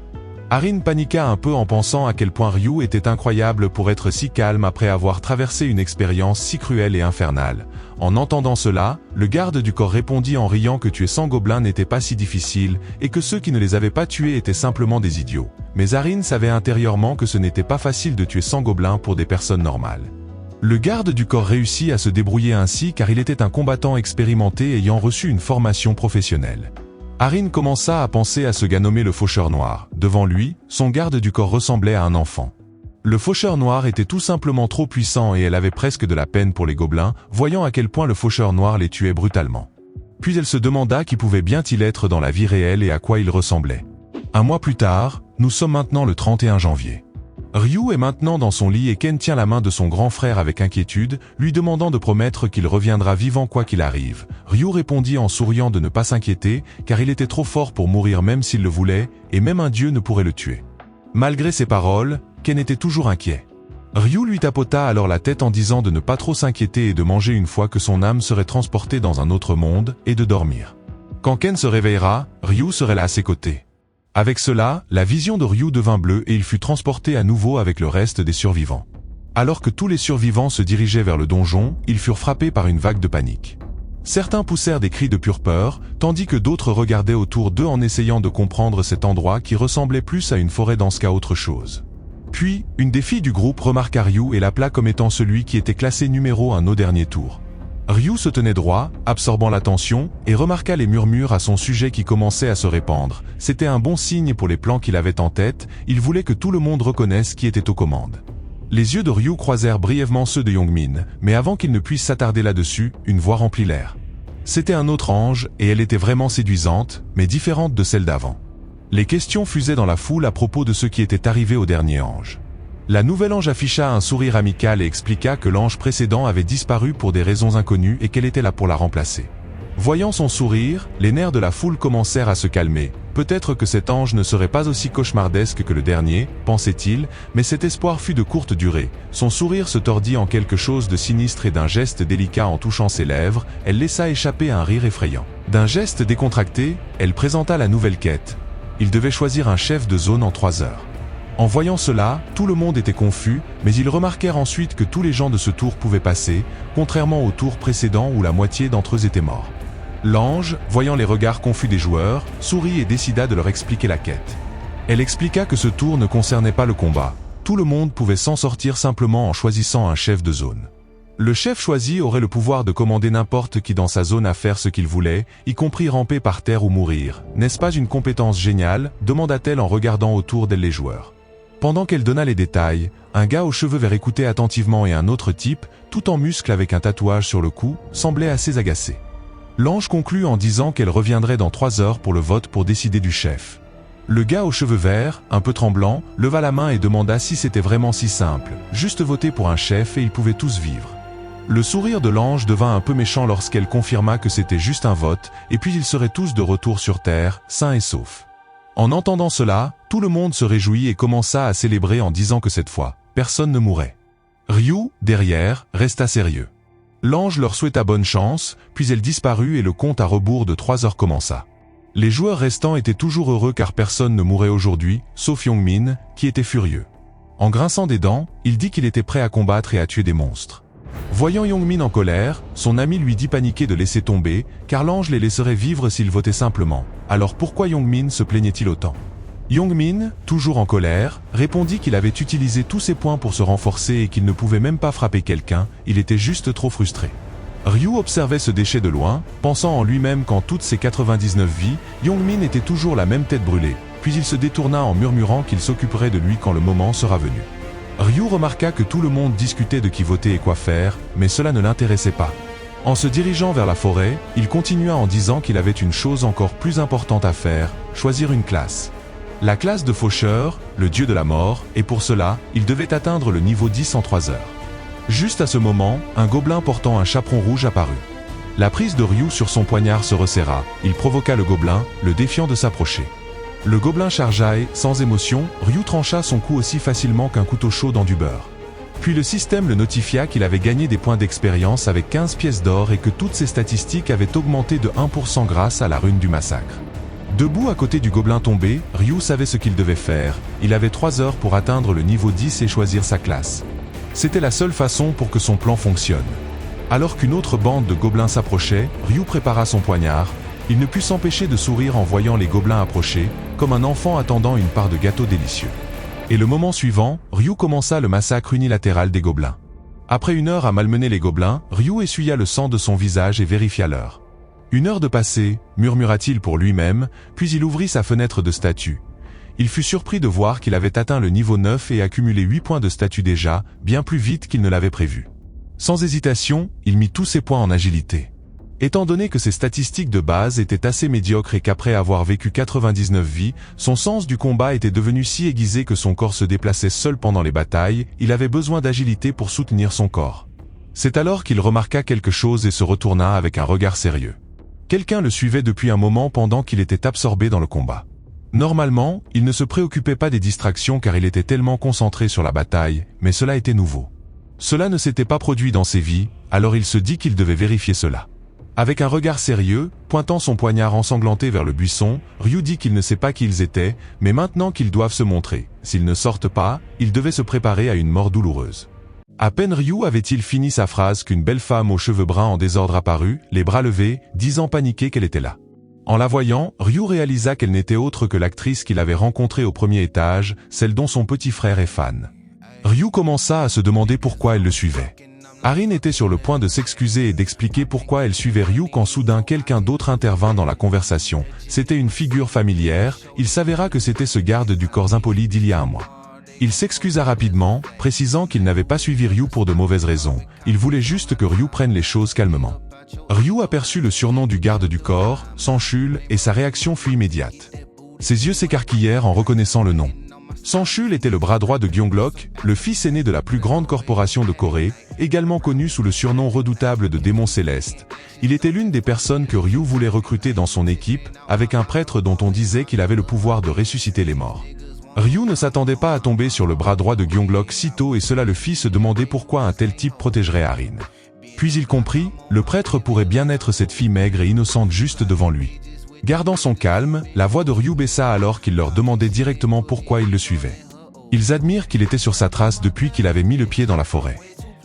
Harin paniqua un peu en pensant à quel point Ryu était incroyable pour être si calme après avoir traversé une expérience si cruelle et infernale. En entendant cela, le garde du corps répondit en riant que tuer 100 gobelins n'était pas si difficile, et que ceux qui ne les avaient pas tués étaient simplement des idiots. Mais Arin savait intérieurement que ce n'était pas facile de tuer 100 gobelins pour des personnes normales. Le garde du corps réussit à se débrouiller ainsi car il était un combattant expérimenté ayant reçu une formation professionnelle. Arin commença à penser à ce gars nommé le Faucheur Noir. Devant lui, son garde du corps ressemblait à un enfant. Le Faucheur Noir était tout simplement trop puissant et elle avait presque de la peine pour les gobelins, voyant à quel point le Faucheur Noir les tuait brutalement. Puis elle se demanda qui pouvait bien-il être dans la vie réelle et à quoi il ressemblait. Un mois plus tard, nous sommes maintenant le 31 janvier. Ryu est maintenant dans son lit et Ken tient la main de son grand frère avec inquiétude, lui demandant de promettre qu'il reviendra vivant quoi qu'il arrive. Ryu répondit en souriant de ne pas s'inquiéter, car il était trop fort pour mourir même s'il le voulait, et même un dieu ne pourrait le tuer. Malgré ces paroles, Ken était toujours inquiet. Ryu lui tapota alors la tête en disant de ne pas trop s'inquiéter et de manger une fois que son âme serait transportée dans un autre monde, et de dormir. Quand Ken se réveillera, Ryu serait là à ses côtés. Avec cela, la vision de Ryu devint bleue et il fut transporté à nouveau avec le reste des survivants. Alors que tous les survivants se dirigeaient vers le donjon, ils furent frappés par une vague de panique. Certains poussèrent des cris de pure peur, tandis que d'autres regardaient autour d'eux en essayant de comprendre cet endroit qui ressemblait plus à une forêt dense qu'à autre chose. Puis, une des filles du groupe remarqua Ryu et l'appela comme étant celui qui était classé numéro 1 au dernier tour. Ryu se tenait droit, absorbant l'attention, et remarqua les murmures à son sujet qui commençaient à se répandre. C'était un bon signe pour les plans qu'il avait en tête, il voulait que tout le monde reconnaisse qui était aux commandes. Les yeux de Ryu croisèrent brièvement ceux de Youngmin, mais avant qu'il ne puisse s'attarder là-dessus, une voix remplit l'air. C'était un autre ange, et elle était vraiment séduisante, mais différente de celle d'avant. Les questions fusaient dans la foule à propos de ce qui était arrivé au dernier ange. La nouvelle ange afficha un sourire amical et expliqua que l'ange précédent avait disparu pour des raisons inconnues et qu'elle était là pour la remplacer. Voyant son sourire, les nerfs de la foule commencèrent à se calmer. Peut-être que cet ange ne serait pas aussi cauchemardesque que le dernier, pensait-il, mais cet espoir fut de courte durée. Son sourire se tordit en quelque chose de sinistre et d'un geste délicat en touchant ses lèvres, elle laissa échapper un rire effrayant. D'un geste décontracté, elle présenta la nouvelle quête. Il devait choisir un chef de zone en 3 heures. En voyant cela, tout le monde était confus, mais ils remarquèrent ensuite que tous les gens de ce tour pouvaient passer, contrairement au tour précédent où la moitié d'entre eux étaient morts. L'ange, voyant les regards confus des joueurs, sourit et décida de leur expliquer la quête. Elle expliqua que ce tour ne concernait pas le combat. Tout le monde pouvait s'en sortir simplement en choisissant un chef de zone. Le chef choisi aurait le pouvoir de commander n'importe qui dans sa zone à faire ce qu'il voulait, y compris ramper par terre ou mourir. N'est-ce pas une compétence géniale ? Demanda-t-elle en regardant autour d'elle les joueurs. Pendant qu'elle donna les détails, un gars aux cheveux verts écoutait attentivement et un autre type, tout en muscles avec un tatouage sur le cou, semblait assez agacé. L'ange conclut en disant qu'elle reviendrait dans 3 heures pour le vote pour décider du chef. Le gars aux cheveux verts, un peu tremblant, leva la main et demanda si c'était vraiment si simple, juste voter pour un chef et ils pouvaient tous vivre. Le sourire de l'ange devint un peu méchant lorsqu'elle confirma que c'était juste un vote, et puis ils seraient tous de retour sur Terre, sains et saufs. En entendant cela, tout le monde se réjouit et commença à célébrer en disant que cette fois, personne ne mourrait. Ryu, derrière, resta sérieux. L'ange leur souhaita bonne chance, puis elle disparut et le compte à rebours de 3 heures commença. Les joueurs restants étaient toujours heureux car personne ne mourait aujourd'hui, sauf Youngmin, qui était furieux. En grinçant des dents, il dit qu'il était prêt à combattre et à tuer des monstres. Voyant Youngmin en colère, son ami lui dit paniqué de laisser tomber, car l'ange les laisserait vivre s'ils votaient simplement. Alors pourquoi Youngmin se plaignait-il autant ? Youngmin, toujours en colère, répondit qu'il avait utilisé tous ses points pour se renforcer et qu'il ne pouvait même pas frapper quelqu'un, il était juste trop frustré. Ryu observait ce déchet de loin, pensant en lui-même qu'en toutes ses 99 vies, Youngmin était toujours la même tête brûlée, puis il se détourna en murmurant qu'il s'occuperait de lui quand le moment sera venu. Ryu remarqua que tout le monde discutait de qui voter et quoi faire, mais cela ne l'intéressait pas. En se dirigeant vers la forêt, il continua en disant qu'il avait une chose encore plus importante à faire, choisir une classe. La classe de faucheur, le dieu de la mort, et pour cela, il devait atteindre le niveau 10 en 3 heures. Juste à ce moment, un gobelin portant un chaperon rouge apparut. La prise de Ryu sur son poignard se resserra, il provoqua le gobelin, le défiant de s'approcher. Le gobelin chargea et, sans émotion, Ryu trancha son cou aussi facilement qu'un couteau chaud dans du beurre. Puis le système le notifia qu'il avait gagné des points d'expérience avec 15 pièces d'or et que toutes ses statistiques avaient augmenté de 1% grâce à la rune du massacre. Debout à côté du gobelin tombé, Ryu savait ce qu'il devait faire. Il avait 3 heures pour atteindre le niveau 10 et choisir sa classe. C'était la seule façon pour que son plan fonctionne. Alors qu'une autre bande de gobelins s'approchait, Ryu prépara son poignard. Il ne put s'empêcher de sourire en voyant les gobelins approcher, comme un enfant attendant une part de gâteau délicieux. Et le moment suivant, Ryu commença le massacre unilatéral des gobelins. Après 1 heure à malmener les gobelins, Ryu essuya le sang de son visage et vérifia l'heure. 1 heure de passé, murmura-t-il pour lui-même, puis il ouvrit sa fenêtre de statut. Il fut surpris de voir qu'il avait atteint le niveau 9 et accumulé 8 points de statut déjà, bien plus vite qu'il ne l'avait prévu. Sans hésitation, il mit tous ses points en agilité. Étant donné que ses statistiques de base étaient assez médiocres et qu'après avoir vécu 99 vies, son sens du combat était devenu si aiguisé que son corps se déplaçait seul pendant les batailles, il avait besoin d'agilité pour soutenir son corps. C'est alors qu'il remarqua quelque chose et se retourna avec un regard sérieux. Quelqu'un le suivait depuis un moment pendant qu'il était absorbé dans le combat. Normalement, il ne se préoccupait pas des distractions car il était tellement concentré sur la bataille, mais cela était nouveau. Cela ne s'était pas produit dans ses vies, alors il se dit qu'il devait vérifier cela. Avec un regard sérieux, pointant son poignard ensanglanté vers le buisson, Ryu dit qu'il ne sait pas qui ils étaient, mais maintenant qu'ils doivent se montrer. S'ils ne sortent pas, ils devaient se préparer à une mort douloureuse. À peine Ryu avait-il fini sa phrase qu'une belle femme aux cheveux bruns en désordre apparut, les bras levés, disant paniquée qu'elle était là. En la voyant, Ryu réalisa qu'elle n'était autre que l'actrice qu'il avait rencontrée au premier étage, celle dont son petit frère est fan. Ryu commença à se demander pourquoi elle le suivait. Arin était sur le point de s'excuser et d'expliquer pourquoi elle suivait Ryu quand soudain quelqu'un d'autre intervint dans la conversation. C'était une figure familière, il s'avéra que c'était ce garde du corps impoli d'il y a un mois. Il s'excusa rapidement, précisant qu'il n'avait pas suivi Ryu pour de mauvaises raisons, il voulait juste que Ryu prenne les choses calmement. Ryu aperçut le surnom du garde du corps, Sanshul, et sa réaction fut immédiate. Ses yeux s'écarquillèrent en reconnaissant le nom. Sanshul était le bras droit de Gyeonglok, le fils aîné de la plus grande corporation de Corée, également connu sous le surnom redoutable de Démon Céleste. Il était l'une des personnes que Ryu voulait recruter dans son équipe, avec un prêtre dont on disait qu'il avait le pouvoir de ressusciter les morts. Ryu ne s'attendait pas à tomber sur le bras droit de Gyeonglok si tôt et cela le fit se demander pourquoi un tel type protégerait Arin. Puis il comprit, le prêtre pourrait bien être cette fille maigre et innocente juste devant lui. Gardant son calme, la voix de Ryu baissa alors qu'il leur demandait directement pourquoi ils le suivaient. Ils admirent qu'il était sur sa trace depuis qu'il avait mis le pied dans la forêt.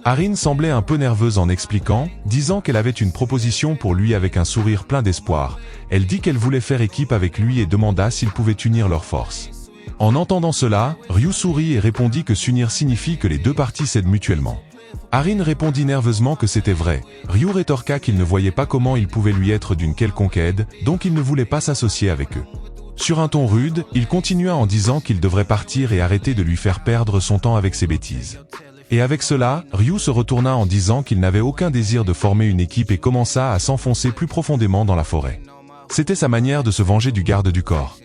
Arin semblait un peu nerveuse en expliquant, disant qu'elle avait une proposition pour lui avec un sourire plein d'espoir. Elle dit qu'elle voulait faire équipe avec lui et demanda s'ils pouvaient unir leurs forces. En entendant cela, Ryu sourit et répondit que s'unir signifie que les deux parties s'aident mutuellement. Arin répondit nerveusement que c'était vrai. Ryu rétorqua qu'il ne voyait pas comment il pouvait lui être d'une quelconque aide, donc il ne voulait pas s'associer avec eux. Sur un ton rude, il continua en disant qu'il devrait partir et arrêter de lui faire perdre son temps avec ses bêtises. Et avec cela, Ryu se retourna en disant qu'il n'avait aucun désir de former une équipe et commença à s'enfoncer plus profondément dans la forêt. C'était sa manière de se venger du garde du corps.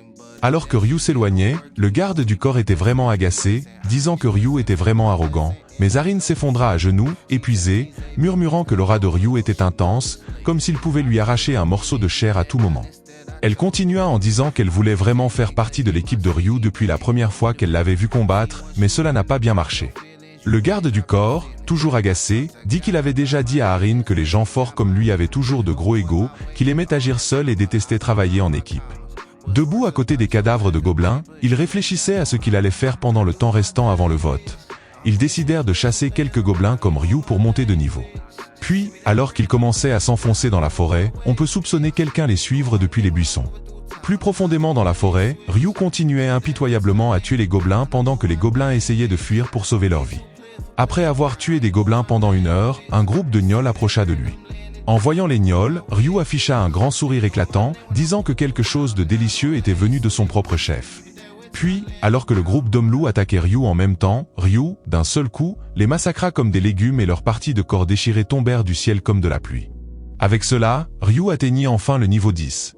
Alors que Ryu s'éloignait, le garde du corps était vraiment agacé, disant que Ryu était vraiment arrogant, mais Arin s'effondra à genoux, épuisé, murmurant que l'aura de Ryu était intense, comme s'il pouvait lui arracher un morceau de chair à tout moment. Elle continua en disant qu'elle voulait vraiment faire partie de l'équipe de Ryu depuis la première fois qu'elle l'avait vu combattre, mais cela n'a pas bien marché. Le garde du corps, toujours agacé, dit qu'il avait déjà dit à Arin que les gens forts comme lui avaient toujours de gros égos, qu'il aimait agir seul et détestait travailler en équipe. Debout à côté des cadavres de gobelins, il réfléchissait à ce qu'il allait faire pendant le temps restant avant le vote. Ils décidèrent de chasser quelques gobelins comme Ryu pour monter de niveau. Puis, alors qu'ils commençaient à s'enfoncer dans la forêt, on peut soupçonner quelqu'un les suivre depuis les buissons. Plus profondément dans la forêt, Ryu continuait impitoyablement à tuer les gobelins pendant que les gobelins essayaient de fuir pour sauver leur vie. Après avoir tué des gobelins pendant 1 heure, un groupe de gnolls approcha de lui. En voyant les gnolls, Ryu afficha un grand sourire éclatant, disant que quelque chose de délicieux était venu de son propre chef. Puis, alors que le groupe d'hommes-loups attaquait Ryu en même temps, Ryu, d'un seul coup, les massacra comme des légumes et leurs parties de corps déchirées tombèrent du ciel comme de la pluie. Avec cela, Ryu atteignit enfin le niveau 10.